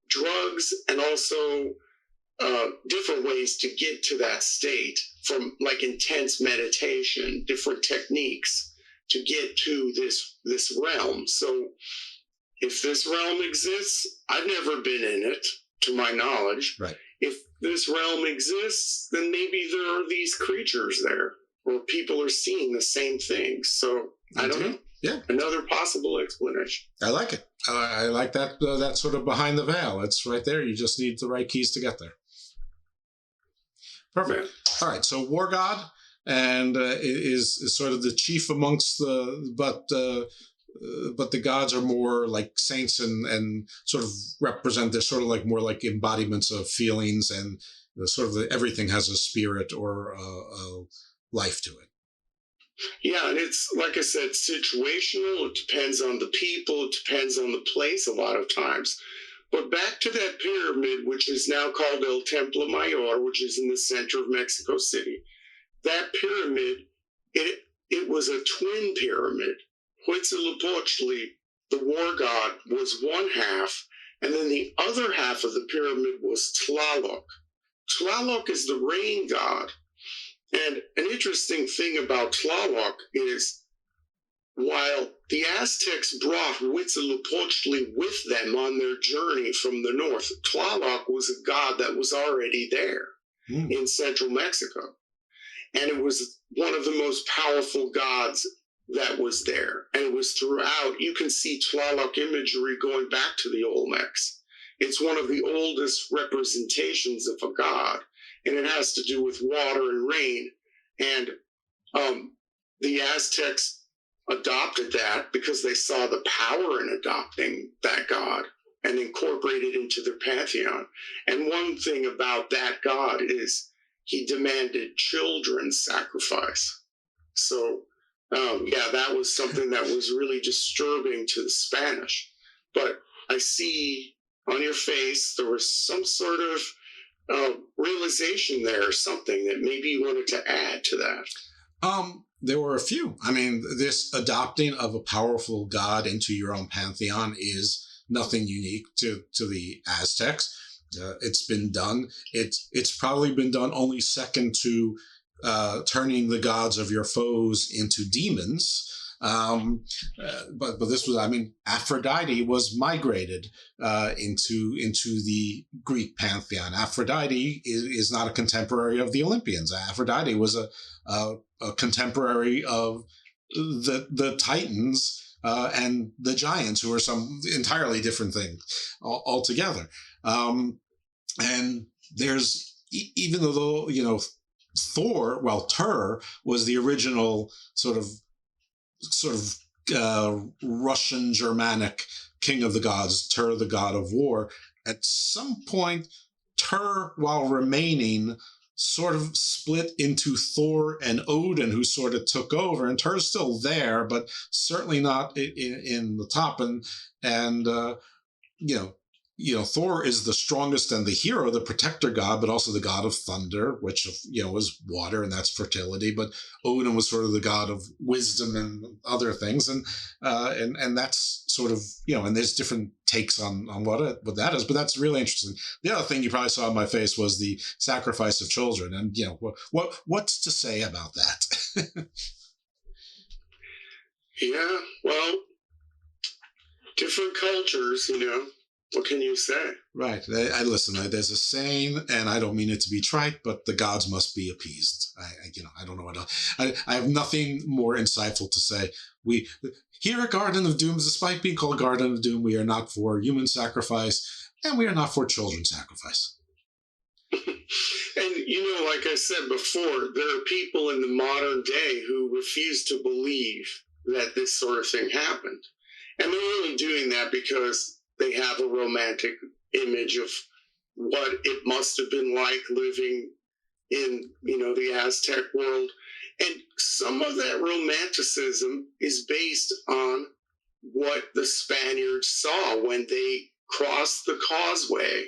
drugs, and also different ways to get to that state, from like intense meditation, different techniques to get to this realm. So if this realm exists, I've never been in it, to my knowledge. Right. If this realm exists, then maybe there are these creatures there, or people are seeing the same things. So I don't know. Yeah. Another possible explanation. I like it. I like that that sort of behind the veil. It's right there. You just need the right keys to get there. Perfect. All right. So War God and is sort of the chief amongst but the gods are more like saints and sort of represent, they're sort of like more like embodiments of feelings, and everything has a spirit or a life to it. Yeah, and it's, like I said, situational. It depends on the people. It depends on the place a lot of times. But back to that pyramid, which is now called El Templo Mayor, which is in the center of Mexico City. That pyramid, it was a twin pyramid. Huitzilopochtli, the war god, was one half, and then the other half of the pyramid was Tlaloc. Tlaloc is the rain god. And an interesting thing about Tlaloc is, while the Aztecs brought Huitzilopochtli with them on their journey from the north, Tlaloc was a god that was already there in central Mexico. And it was one of the most powerful gods that was there. And it was throughout. You can see Tlaloc imagery going back to the Olmecs. It's one of the oldest representations of a god, and it has to do with water and rain. And the Aztecs adopted that because they saw the power in adopting that god and incorporated it into their pantheon. And one thing about that god is he demanded children's sacrifice. So, yeah, that was something that was really disturbing to the Spanish. But I see on your face there was some sort of realization there, or something that maybe you wanted to add to that. There were a few. I mean, this adopting of a powerful god into your own pantheon is nothing unique to the Aztecs. It's been done. It's probably been done only second to turning the gods of your foes into demons. But this was, I mean, Aphrodite was migrated into the Greek pantheon. Aphrodite is not a contemporary of the Olympians. Aphrodite was a contemporary of the Titans and the giants, who are some entirely different things altogether. And there's, even though, you know, Tur was the original sort of Russian Germanic king of the gods, Tur, the god of war. At some point, Tur, while remaining, sort of split into Thor and Odin, who sort of took over. And Tur's still there, but certainly not in the top. And you know, Thor is the strongest and the hero, the protector god, but also the god of thunder, which, you know, is water, and that's fertility. But Odin was sort of the god of wisdom and other things. And that's sort of, you know, and there's different takes on what that is, but that's really interesting. The other thing you probably saw on my face was the sacrifice of children. And, you know, what's to say about that? Yeah, well, different cultures, what can you say? Right. I listen. There's a saying, and I don't mean it to be trite, but the gods must be appeased. I don't know what else. I have nothing more insightful to say. We here at Garden of Doom, despite being called Garden of Doom, we are not for human sacrifice, and we are not for children sacrifice. And, like I said before, there are people in the modern day who refuse to believe that this sort of thing happened. And they're really doing that because they have a romantic image of what it must have been like living in, the Aztec world. And some of that romanticism is based on what the Spaniards saw when they crossed the causeway,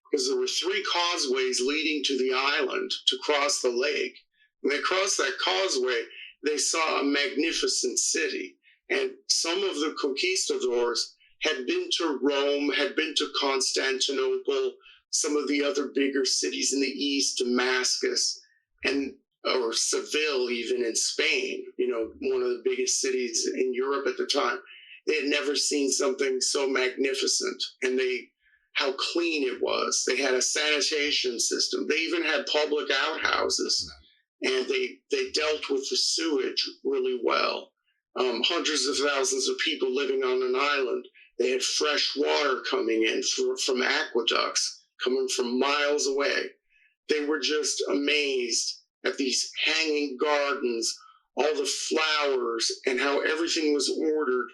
because there were 3 causeways leading to the island to cross the lake. When they crossed that causeway, they saw a magnificent city. And some of the conquistadors had been to Rome, had been to Constantinople, some of the other bigger cities in the east, Damascus, or Seville, even in Spain, one of the biggest cities in Europe at the time. They had never seen something so magnificent, and how clean it was. They had a sanitation system. They even had public outhouses, and they dealt with the sewage really well. Hundreds of thousands of people living on an island. They had fresh water coming in from aqueducts, coming from miles away. They were just amazed at these hanging gardens, all the flowers, and how everything was ordered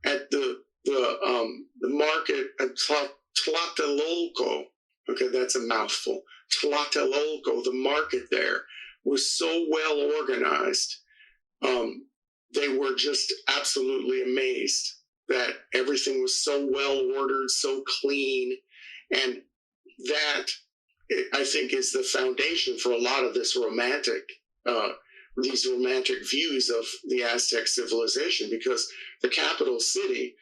at the market at Tlatelolco. Okay, that's a mouthful. Tlatelolco, the market there, was so well organized. They were just absolutely amazed that everything was so well ordered, so clean. And that, I think, is the foundation for a lot of this these romantic views of the Aztec civilization, because the capital city,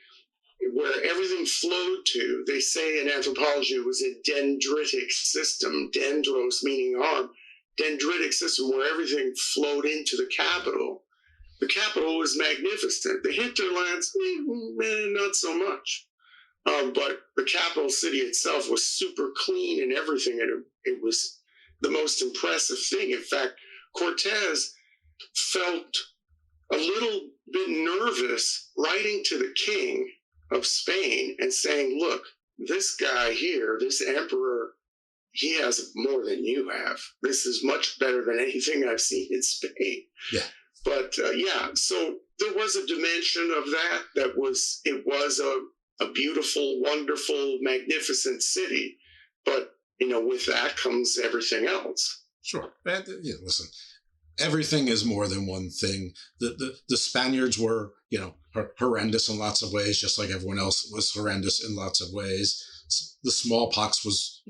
where everything flowed to, they say in anthropology it was a dendritic system, dendros meaning arm, dendritic system where everything flowed into the capital. The capital was magnificent. The hinterlands, not so much. But the capital city itself was super clean and everything. And it was the most impressive thing. In fact, Cortez felt a little bit nervous writing to the king of Spain and saying, look, this guy here, this emperor, he has more than you have. This is much better than anything I've seen in Spain. Yeah. But so there was a dimension of that was a beautiful, wonderful, magnificent city. But, with that comes everything else. Sure. And, listen, everything is more than one thing. The Spaniards were, horrendous in lots of ways, just like everyone else was horrendous in lots of ways. The smallpox was,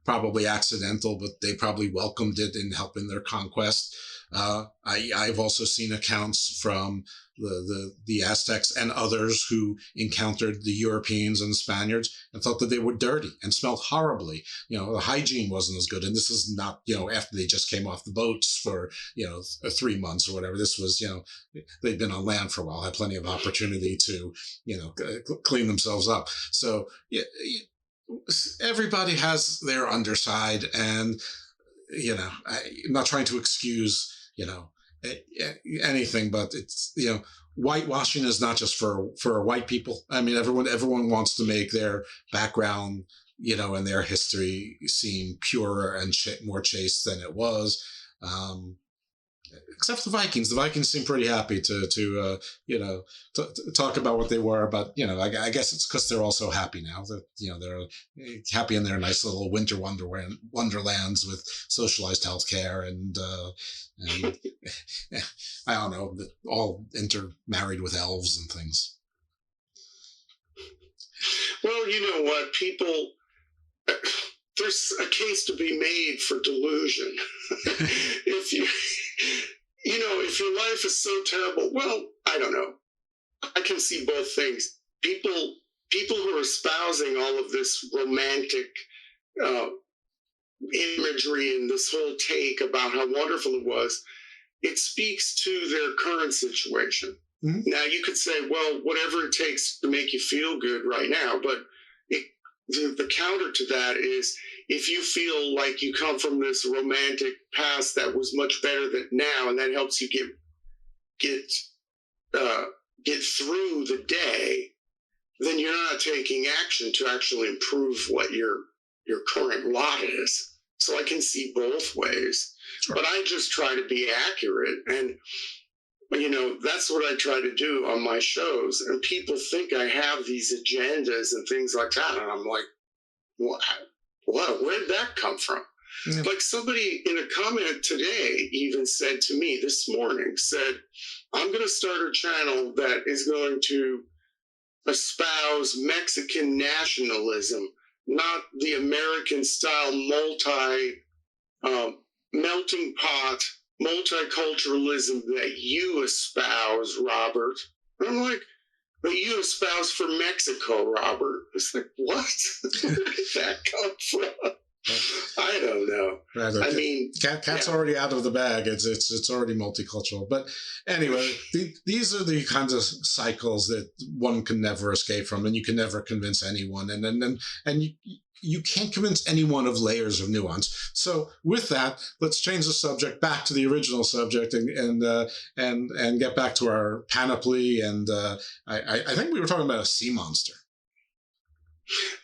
probably accidental, but they probably welcomed it in helping their conquest. I've also seen accounts from the Aztecs and others who encountered the Europeans and the Spaniards and thought that they were dirty and smelled horribly. The hygiene wasn't as good. And this is not, after they just came off the boats for, 3 months or whatever. This was, they'd been on land for a while, had plenty of opportunity to, clean themselves up. So everybody has their underside, and, I'm not trying to excuse, anything, but it's, whitewashing is not just for white people. I mean, everyone wants to make their background, and their history seem purer and more chaste than it was. Except the Vikings. The Vikings seem pretty happy to talk about what they were. But, I guess it's because they're also happy now. That, they're happy in their nice little winter wonderlands with socialized healthcare and I don't know, all intermarried with elves and things. Well, you know what, people... There's a case to be made for delusion. If your life is so terrible, well, I don't know. I can see both things. People who are espousing all of this romantic imagery and this whole take about how wonderful it was, it speaks to their current situation. Now, you could say, well, whatever it takes to make you feel good right now, but the counter to that is if you feel like you come from this romantic past that was much better than now, and that helps you get through the day, then you're not taking action to actually improve what your current lot is. So I can see both ways, but I just try to be accurate. And, that's what I try to do on my shows. And people think I have these agendas and things like that. And I'm like, what? Where'd that come from? Yeah. Like somebody in a comment today even said to me this morning, said, I'm going to start a channel that is going to espouse Mexican nationalism, not the American style melting pot multiculturalism that you espouse, Robert. And I'm like, but you espouse for Mexico, Robert. It's like, what? Where did that come from? I don't know. Right, I mean, cat's already out of the bag. It's already multicultural. But anyway, these are the kinds of cycles that one can never escape from, and you can never convince anyone. And you can't convince anyone of layers of nuance. So with that, let's change the subject back to the original subject and get back to our panoply. And I think we were talking about a sea monster.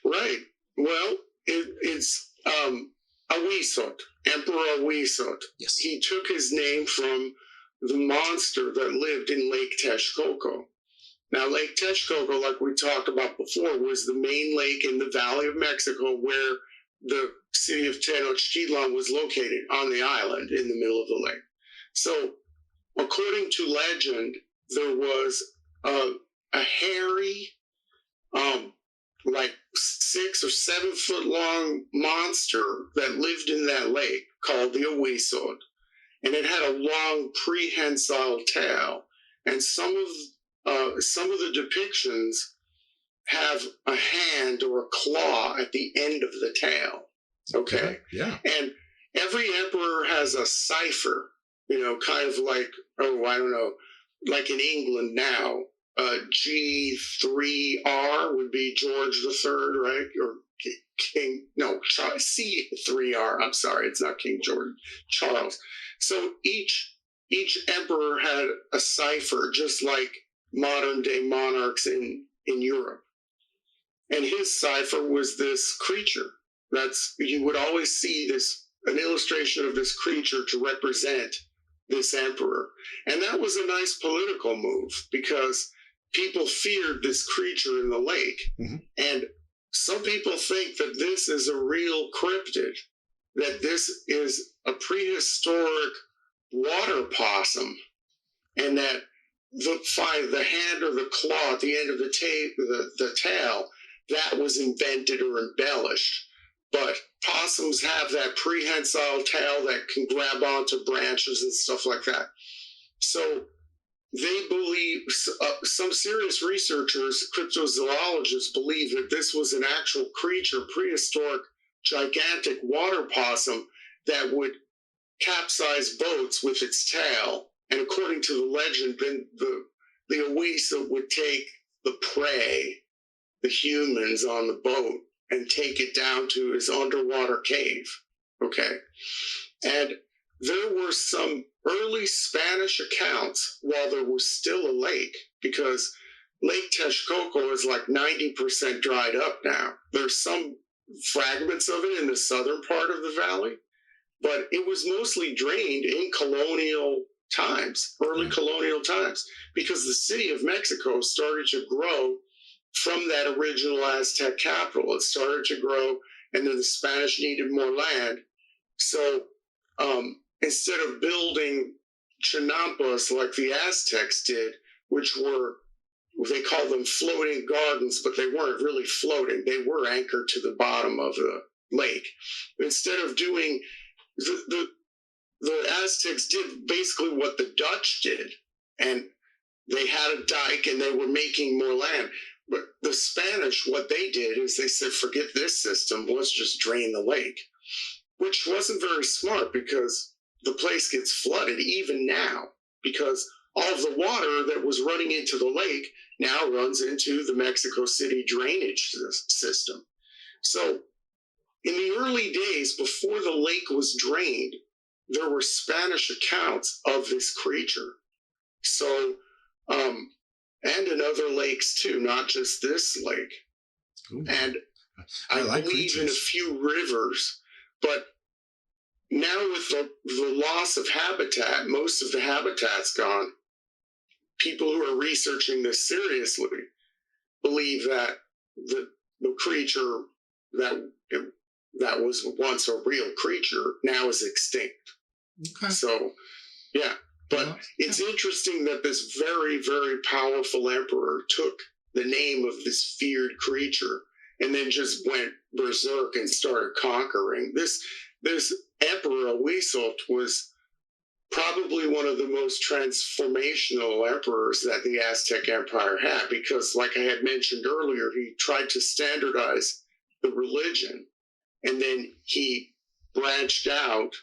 Right. Well, it's Ahuizot, Emperor Ahuizot. Yes. He took his name from the monster that lived in Lake Texcoco. Now, Lake Texcoco, like we talked about before, was the main lake in the Valley of Mexico where the city of Tenochtitlan was located, on the island in the middle of the lake. So, according to legend, there was a hairy, like 6 or 7 foot long monster that lived in that lake called the Ahuizot. And it had a long prehensile tail. And some of the depictions have a hand or a claw at the end of the tail. Okay? Yeah. And every emperor has a cipher, kind of like, I don't know, like in England now, G3R would be George III, right? Or King, no, C3R. I'm sorry, it's not King George, Charles. So each emperor had a cipher, just like modern day monarchs in Europe. And his cipher was this creature. You would always see an illustration of this creature to represent this emperor. And that was a nice political move because people feared this creature in the lake. Mm-hmm. And some people think that this is a real cryptid, that this is a prehistoric water possum, and that the hand or the claw at the end of the tail, that was invented or embellished. But possums have that prehensile tail that can grab onto branches and stuff like that. So they believe, some serious researchers, cryptozoologists, believe that this was an actual creature, prehistoric, gigantic water possum that would capsize boats with its tail. And according to the legend, then the Ahuizot would take the prey, the humans on the boat, and take it down to his underwater cave. Okay. And there were some early Spanish accounts while there was still a lake, because Lake Texcoco is like 90% dried up now. There's some fragments of it in the southern part of the valley, but it was mostly drained in colonial times, early colonial times, because the city of Mexico started to grow from that original Aztec capital. It started to grow, and then the Spanish needed more land. So instead of building chinampas like the Aztecs did, which they called them floating gardens, but they weren't really floating. They were anchored to the bottom of the lake. Instead of doing, the Aztecs did basically what the Dutch did, and they had a dike and they were making more land. But the Spanish, what they did is they said, forget this system, let's just drain the lake, which wasn't very smart because the place gets flooded even now, because all of the water that was running into the lake now runs into the Mexico City drainage system. So in the early days, before the lake was drained, there were Spanish accounts of this creature. So, and in other lakes too, not just this lake. Ooh. And I like believe creatures. in a few rivers, but now with the loss of habitat, most of the habitat's gone. People who are researching this seriously believe that the creature that was once a real creature now is extinct. Okay. So, yeah. But it's interesting that this very, very powerful emperor took the name of this feared creature and then just went berserk and started conquering. This emperor, Huitzilopochtli, was probably one of the most transformational emperors that the Aztec Empire had, because, like I had mentioned earlier, he tried to standardize the religion, and then he branched out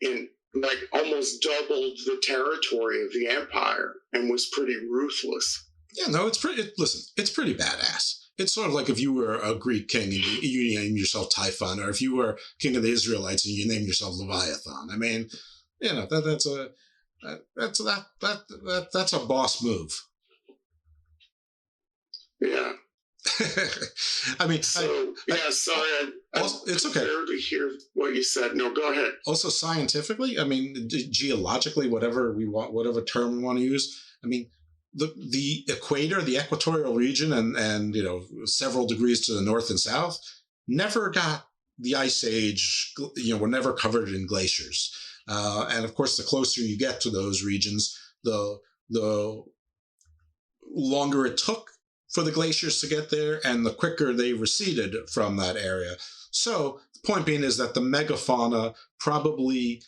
and like almost doubled the territory of the empire and was pretty ruthless. Yeah, no, it's pretty. Listen, it's pretty badass. It's sort of like if you were a Greek king and you named yourself Typhon, or if you were king of the Israelites and you named yourself Leviathan. I mean, you know, that's a boss move. Yeah. I mean, sorry, it's okay. To hear what you said. No, go ahead. Also, scientifically, I mean, geologically, whatever term we want to use. I mean, the equator, the equatorial region, and you know, several degrees to the north and south, never got the ice age. You know, were never covered in glaciers. And of course, the closer you get to those regions, the longer it took for the glaciers to get there, and the quicker they receded from that area. So the point being is that the megafauna probably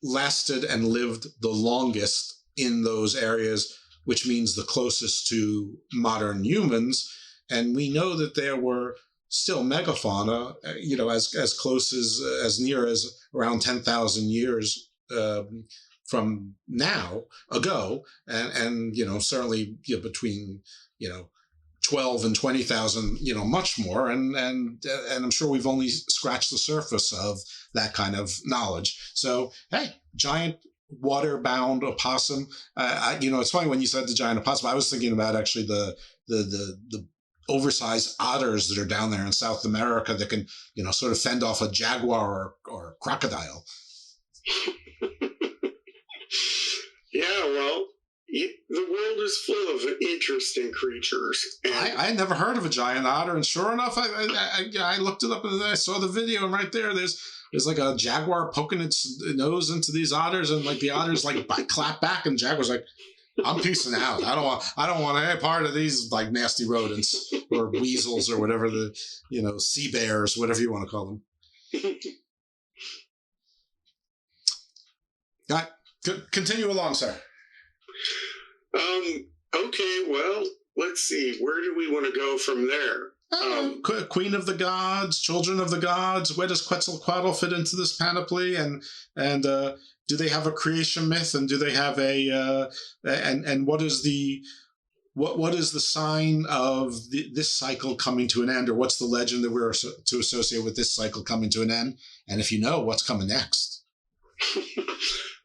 lasted and lived the longest in those areas, which means the closest to modern humans. And we know that there were still megafauna, you know, as close as near as around 10,000 years from now ago, and you know, certainly, you know, between, you know, 12 and 20,000, you know, much more, and I'm sure we've only scratched the surface of that kind of knowledge. So hey, giant water-bound opossum. You know, it's funny when you said the giant opossum. I was thinking about actually the oversized otters that are down there in South America that can, you know, sort of fend off a jaguar or crocodile. Yeah, well, the world is full of interesting creatures. And I had never heard of a giant otter, and sure enough, I looked it up and I saw the video, and right there's like a jaguar poking its nose into these otters, and like the otters like clap back, and the jaguar's like, "I'm peacing out. I don't want any part of these like nasty rodents or weasels or whatever the, you know, sea bears, whatever you want to call them." All right, continue along, sir. Okay, well, let's see. Where do we want to go from there? Queen of the gods, children of the gods. Where does Quetzalcoatl fit into this panoply? And do they have a creation myth? And do they have and what is the sign of this cycle coming to an end, or what's the legend that we're to associate with this cycle coming to an end? And if you know, what's coming next?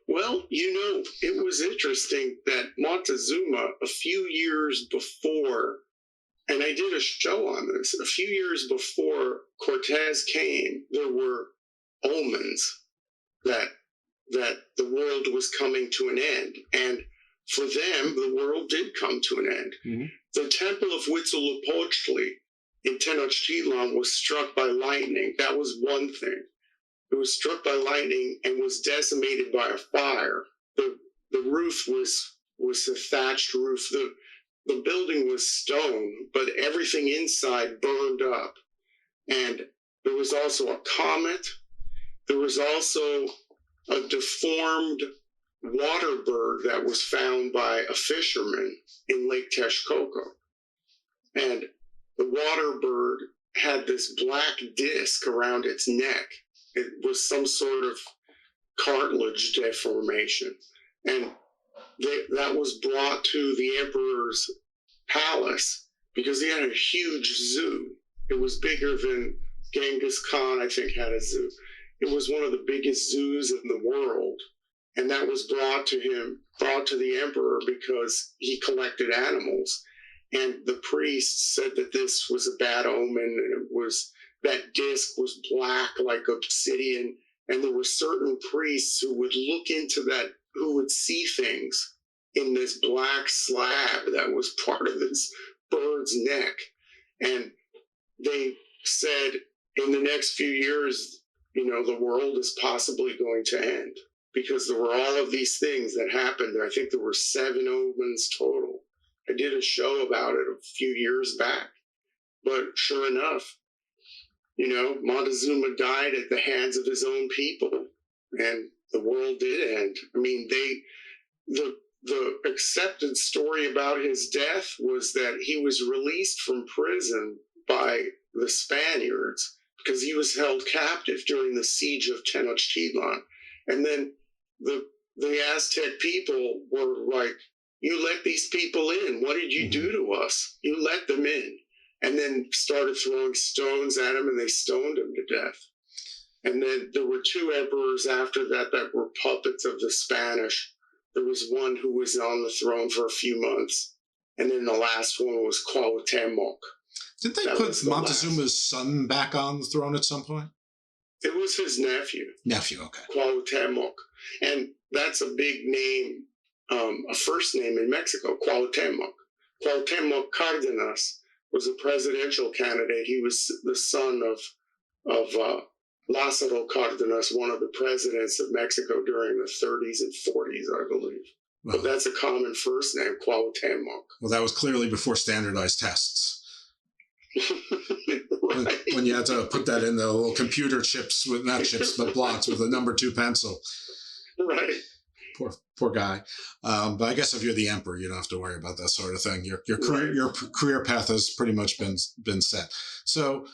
Well, you know, it was interesting that Montezuma, a few years before, and I did a show on this, a few years before Cortez came, there were omens that the world was coming to an end. And for them, the world did come to an end. Mm-hmm. The temple of Huitzilopochtli in Tenochtitlan was struck by lightning. That was one thing. It was struck by lightning and was decimated by a fire. The roof was a thatched roof. The building was stone, but everything inside burned up. And there was also a comet. There was also a deformed water bird that was found by a fisherman in Lake Texcoco. And the water bird had this black disc around its neck. It was some sort of cartilage deformation. And that was brought to the emperor's palace because he had a huge zoo. It was bigger than Genghis Khan, I think, had a zoo. It was one of the biggest zoos in the world. And that was brought to the emperor because he collected animals. And the priest said that this was a bad omen, and that disc was black like obsidian. And there were certain priests who would look into that, who would see things in this black slab that was part of this bird's neck. And they said in the next few years, the world is possibly going to end because there were all of these things that happened. I think there were 7 omens total. I did a show about it a few years back. But sure enough, Montezuma died at the hands of his own people, and the world did end. I mean, the accepted story about his death was that he was released from prison by the Spaniards because he was held captive during the siege of Tenochtitlan. And then the Aztec people were like, you let these people in. What did you do to us? You let them in. And then started throwing stones at him, and they stoned him to death. And then there were 2 emperors after that were puppets of the Spanish. There was one who was on the throne for a few months. And then the last one was Cuauhtemoc. Did they put Montezuma's son back on the throne at some point? It was his nephew. Nephew, okay. Cuauhtemoc. And that's a big name, a first name in Mexico, Cuauhtemoc. Cuauhtemoc Cárdenas was a presidential candidate. He was the son of Lázaro Cárdenas, one of the presidents of Mexico during the 30s and 40s, I believe. Well, but that's a common first name, Cuauhtemoc. Well, that was clearly before standardized tests. Right. When you had to put that in the little computer chips, not chips, but blocks with a number 2 pencil. Right. Poor guy. But I guess if you're the emperor, you don't have to worry about that sort of thing. Your career path has pretty much been set. So,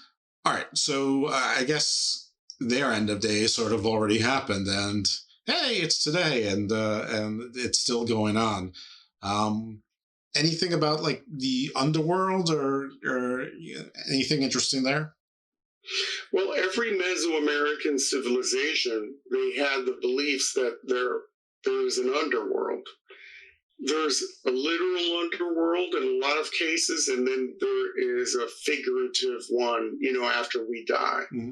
all right. So I guess their end of days sort of already happened, and hey, it's today, and it's still going on. Anything about like the underworld or anything interesting there? Well, every Mesoamerican civilization, they had the beliefs that there is an underworld. There's a literal underworld in a lot of cases, and then there is a figurative one, after we die. Mm-hmm.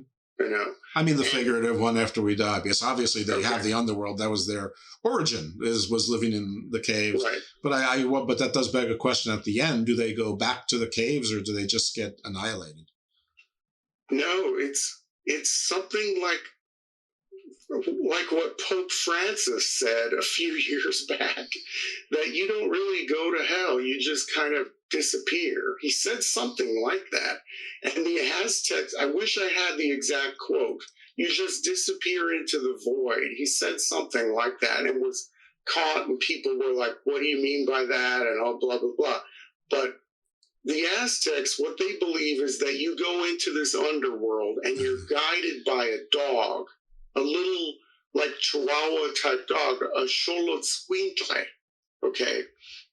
I mean the figurative one after we die, because obviously they have the underworld. That was their origin, was living in the caves. Right. But that does beg a question at the end. Do they go back to the caves, or do they just get annihilated? No, it's something like what Pope Francis said a few years back, that you don't really go to hell, you just kind of disappear. He said something like that. And the Aztecs, I wish I had the exact quote, you just disappear into the void. He said something like that and was caught, and people were like, what do you mean by that? And all blah, blah, blah. But the Aztecs, what they believe is that you go into this underworld and you're guided by a dog, a little like Chihuahua type dog, a Xoloitzcuintle. Okay.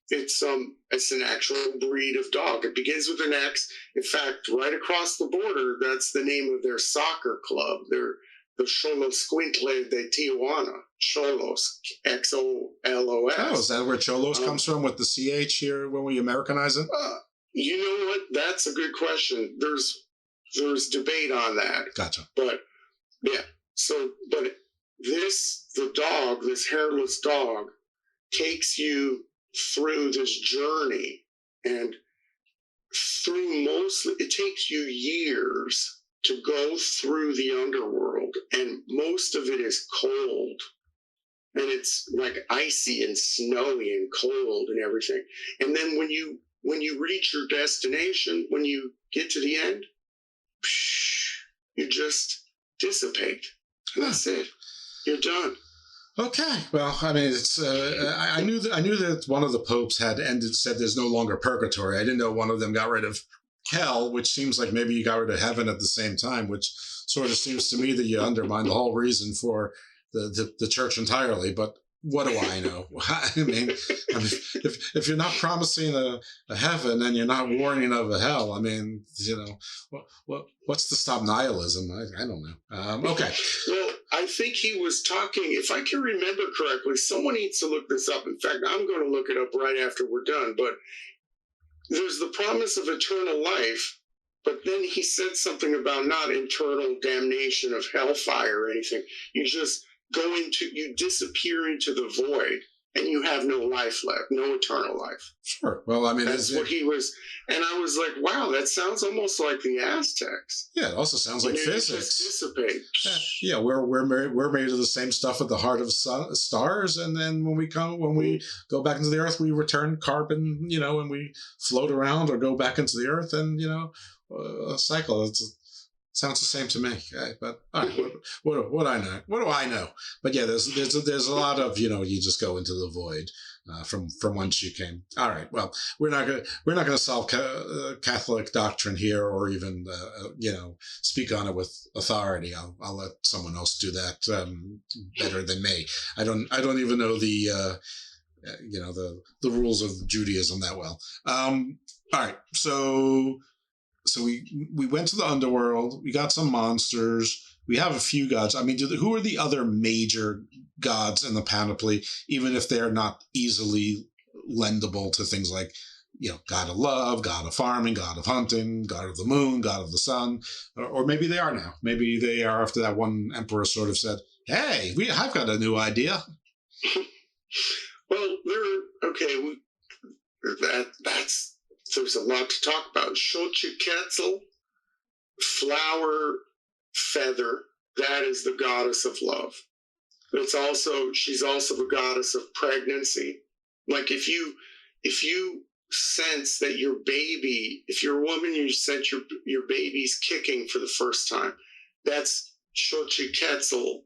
It's an actual breed of dog. It begins with an X. In fact, right across the border, that's the name of their soccer club. They're the Xoloitzcuintle de Tijuana. Xolos, Xolos. Oh, is that where Cholos comes from with the CH here when we Americanize it? You know what? That's a good question. There's debate on that. Gotcha. But yeah. So, but this hairless dog takes you through this journey, and it takes you years to go through the underworld, and most of it is cold, and it's like icy and snowy and cold and everything. And then when you reach your destination, when you get to the end, you just dissipate. And that's it. You're done. Okay. Well, I mean, it's. I knew that one of the popes said there's no longer purgatory. I didn't know one of them got rid of hell, which seems like maybe you got rid of heaven at the same time, which sort of seems to me that you undermine the whole reason for the church entirely. But what do I know? I mean, if you're not promising a heaven and you're not warning of a hell, I mean, what's to stop nihilism? I don't know. Okay. Well, I think he was talking, if I can remember correctly, someone needs to look this up. In fact, I'm going to look it up right after we're done. But there's the promise of eternal life, but then he said something about not eternal damnation of hellfire or anything. You just you disappear into the void, and you have no life left, no eternal life. Sure. Well, I mean, that's what he was, and I was like, wow, that sounds almost like the Aztecs. Yeah, it also sounds like physics. Just dissipate. Yeah, we're made of the same stuff at the heart of stars, and then when we go back into the earth, we return carbon, and we float around or go back into the earth, and a cycle. Sounds the same to me, okay? But all right, what I know? What do I know? But yeah, there's a lot of you just go into the void from whence you came. All right, well, we're not gonna solve Catholic doctrine here, or even speak on it with authority. I'll let someone else do that better than me. I don't even know the rules of Judaism that well. All right, So we went to the underworld. We got some monsters. We have a few gods. I mean, who are the other major gods in the panoply, even if they're not easily lendable to things like, God of love, God of farming, God of hunting, God of the moon, God of the sun, or maybe they are now. Maybe they are after that one emperor sort of said, "Hey, I've got a new idea." Well, there's a lot to talk about. Xochitl, flower feather, that is the goddess of love. She's also the goddess of pregnancy. Like if you sense that your baby, if you're a woman, you sense your baby's kicking for the first time, that's Xochitl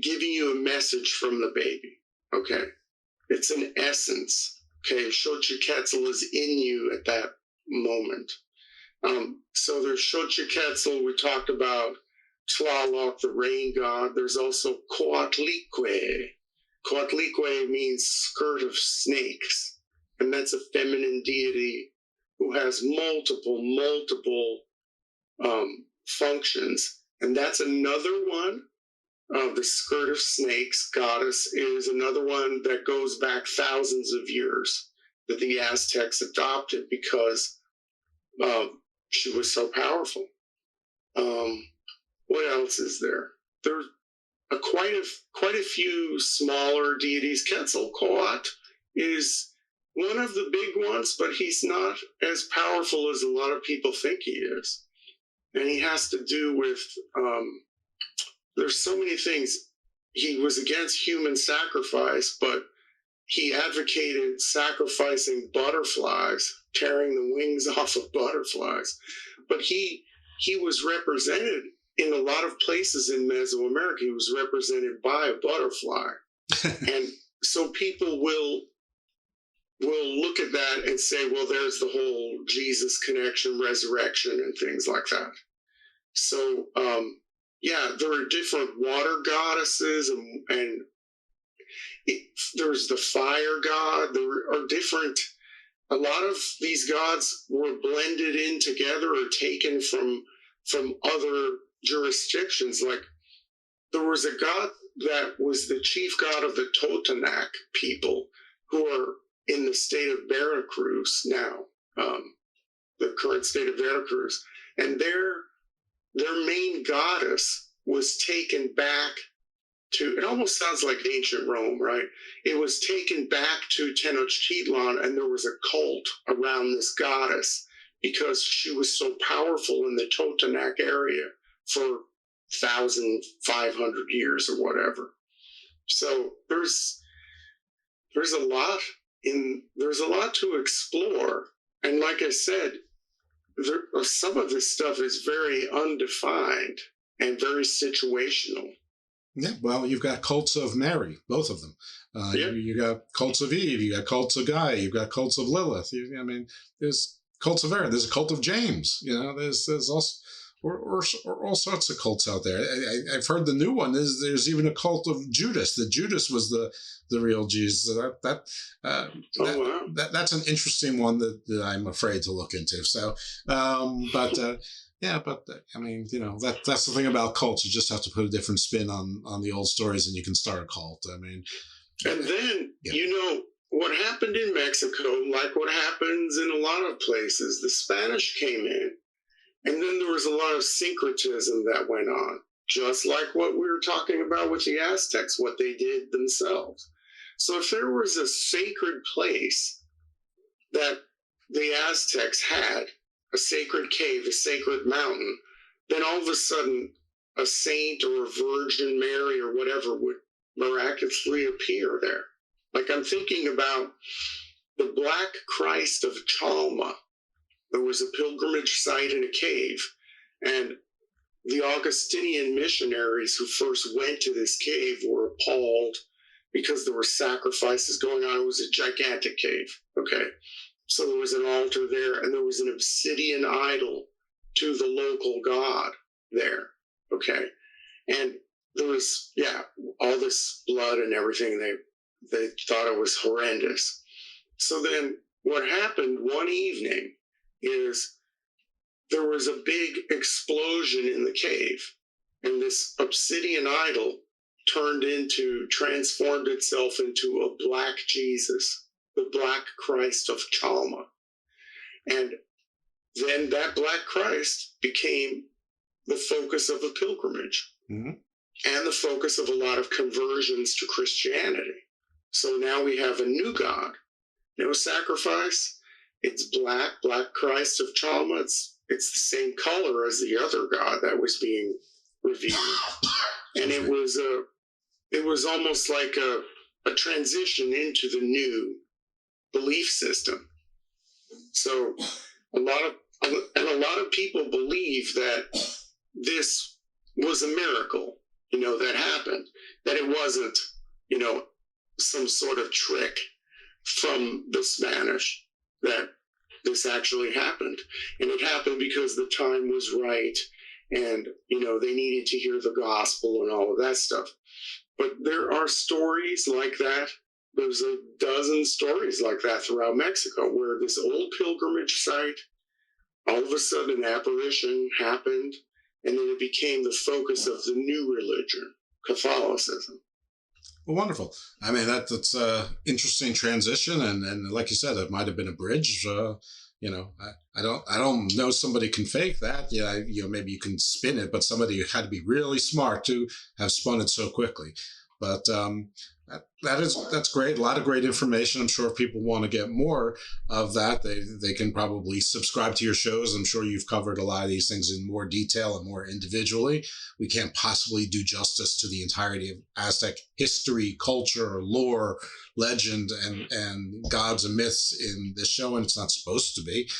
giving you a message from the baby. Okay. It's an essence. Okay, Xochitl is in you at that moment. So there's Xochitl. We talked about Tlaloc, the rain god. There's also Coatlicue. Coatlicue means skirt of snakes, and that's a feminine deity who has multiple functions. And that's another one. The skirt of snakes goddess is another one that goes back thousands of years that the Aztecs adopted because she was so powerful. What else is there? There's quite a few smaller deities. Quetzalcoatl is one of the big ones, but he's not as powerful as a lot of people think he is. And he has to do with there's so many things. He was against human sacrifice, but he advocated sacrificing butterflies, tearing the wings off of butterflies. But he was represented in a lot of places in Mesoamerica. He was represented by a butterfly. And so people will look at that and say, well, there's the whole Jesus connection, resurrection, and things like that. So, there are different water goddesses, and there's the fire god. There are a lot of these gods were blended in together or taken from other jurisdictions. Like there was a god that was the chief god of the Totonac people, who are in the state of Veracruz now, the current state of Veracruz, and their main goddess was taken back to, it almost sounds like ancient Rome, right? It was taken back to Tenochtitlan, and there was a cult around this goddess because she was so powerful in the Totonac area for 1,500 years or whatever. So there's a lot to explore. And like I said, some of this stuff is very undefined and very situational. Yeah, well, you've got cults of Mary, both of them. You got cults of Eve, you got cults of Gaia, you've got cults of Lilith. There's cults of Aaron. There's a cult of James. There's or all sorts of cults out there. I've heard the new one is there's even a cult of Judas. That Judas was the real Jesus. That's an interesting one that I'm afraid to look into. So, I mean, that's the thing about cults. You just have to put a different spin on the old stories, and you can start a cult. I mean, and then what happened in Mexico, like what happens in a lot of places, the Spanish came in, and then there was a lot of syncretism that went on, just like what we were talking about with the Aztecs, what they did themselves. So if there was a sacred place that the Aztecs had, a sacred cave, a sacred mountain, then all of a sudden a saint or a Virgin Mary or whatever would miraculously appear there. Like I'm thinking about the Black Christ of Chalma. There was a pilgrimage site in a cave, and the Augustinian missionaries who first went to this cave were appalled because there were sacrifices going on. It was a gigantic cave, okay? So there was an altar there, and there was an obsidian idol to the local god there, okay? And there was, all this blood and everything. They thought it was horrendous. So then what happened one evening is there was a big explosion in the cave, and this obsidian idol transformed itself into a black Jesus, the Black Christ of Chalma. And then that Black Christ became the focus of a pilgrimage and the focus of a lot of conversions to Christianity. So now we have a new God, no sacrifice. It's Black Christ of Chalma. It's the same color as the other God that was being revealed. And it was almost like a transition into the new belief system. So a lot of people believe that this was a miracle, that happened, that it wasn't, some sort of trick from the Spanish, that this actually happened. And it happened because the time was right, and, they needed to hear the gospel and all of that stuff. But there are stories like that. There's a dozen stories like that throughout Mexico, where this old pilgrimage site, all of a sudden an apparition happened, and then it became the focus of the new religion, Catholicism. Well, wonderful. I mean, that's an interesting transition, and like you said, it might have been a bridge. I don't know somebody can fake that. Maybe you can spin it, but somebody had to be really smart to have spun it so quickly. But that's great. A lot of great information. I'm sure if people want to get more of that, they can probably subscribe to your shows. I'm sure you've covered a lot of these things in more detail and more individually. We can't possibly do justice to the entirety of Aztec history, culture, lore, legend, and gods and myths in this show, and it's not supposed to be.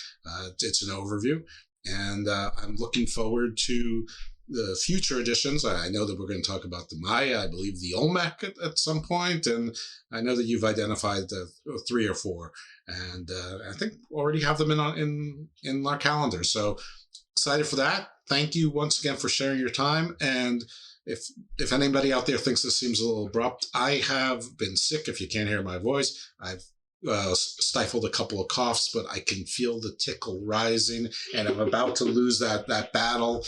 It's an overview, and I'm looking forward to the future editions. I know that we're going to talk about the Maya, I believe the Olmec at some point, and I know that you've identified 3 or 4, and I think already have them in our calendar. So excited for that. Thank you once again for sharing your time. And if anybody out there thinks this seems a little abrupt, I have been sick. If you can't hear my voice, I've stifled a couple of coughs, but I can feel the tickle rising, and I'm about to lose that battle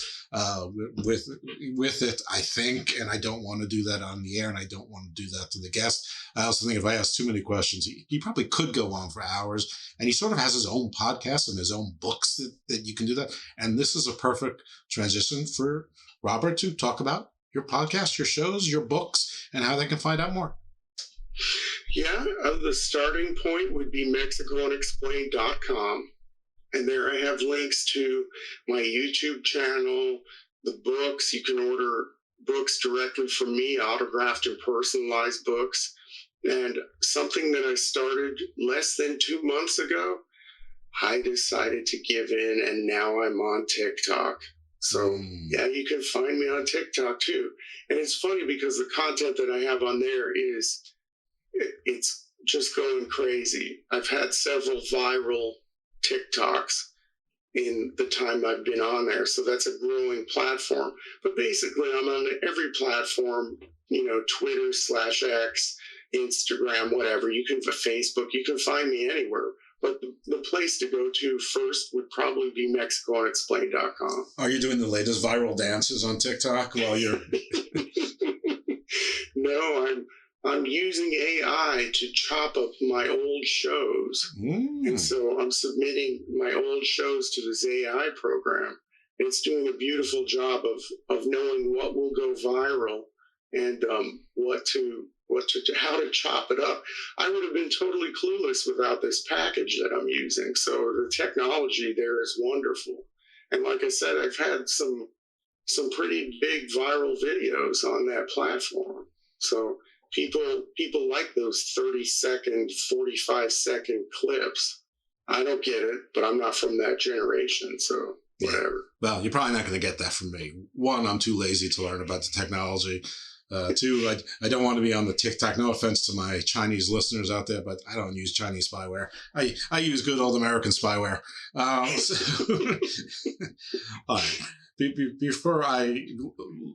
with it, I think, and I don't want to do that on the air, and I don't want to do that to the guest. I also think if I ask too many questions, he probably could go on for hours, and he sort of has his own podcast and his own books that you can do that. And this is a perfect transition for Robert to talk about your podcast, your shows, your books, and how they can find out more. Yeah, the starting point would be MexicoUnexplained.com. And there I have links to my YouTube channel, the books. You can order books directly from me, autographed and personalized books. And something that I started less than 2 months ago, I decided to give in, and now I'm on TikTok. So, yeah, you can find me on TikTok too. And it's funny because the content that I have on there it's just going crazy. I've had several viral TikToks in the time I've been on there. So that's a growing platform. But basically, I'm on every platform, Twitter /X, Instagram, whatever. You can, Facebook, you can find me anywhere. But the place to go to first would probably be MexicoUnexplained.com. Are you doing the latest viral dances on TikTok while you're... No, I'm using AI to chop up my old shows. And so I'm submitting my old shows to this AI program. It's doing a beautiful job of knowing what will go viral and how to chop it up. I would have been totally clueless without this package that I'm using. So the technology there is wonderful. And like I said, I've had some pretty big viral videos on that platform. So people like those 30-second, 45-second clips. I don't get it, but I'm not from that generation, so whatever. Well, you're probably not going to get that from me. One, I'm too lazy to learn about the technology. Two, I don't want to be on the TikTok. No offense to my Chinese listeners out there, but I don't use Chinese spyware. I use good old American spyware. All right. Before I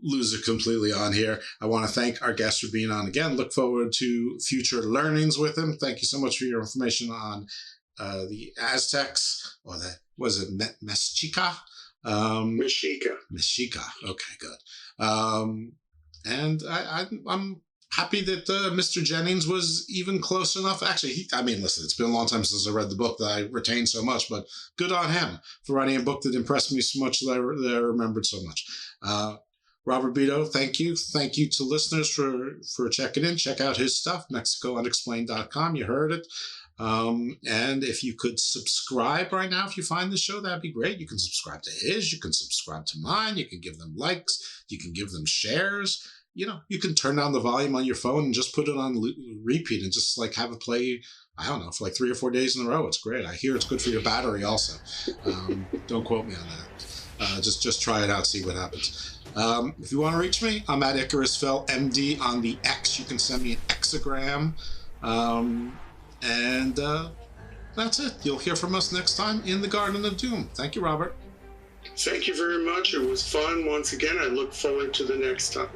lose it completely on here, I want to thank our guest for being on again. Look forward to future learnings with him. Thank you so much for your information on the Aztecs, or that was it Mexica? Mexica. Okay, good. And I'm happy that Mr. Jennings was even close enough. Actually, listen, it's been a long time since I read the book that I retained so much, but good on him for writing a book that impressed me so much that I remembered so much. Robert Bitto, thank you. Thank you to listeners for checking in. Check out his stuff, MexicoUnexplained.com. You heard it. And if you could subscribe right now, if you find the show, that'd be great. You can subscribe to his, you can subscribe to mine, you can give them likes, you can give them shares. You can turn down the volume on your phone and just put it on repeat and just like have it play, I don't know, for like 3 or 4 days in a row. It's great. I hear it's good for your battery also. Don't quote me on that. Just try it out, see what happens. If you want to reach me, I'm at Icarus Fell MD on the X. You can send me an Xagram. And that's it. You'll hear from us next time in the Garden of Doom. Thank you, Robert. Thank you very much. It was fun once again. I look forward to the next time.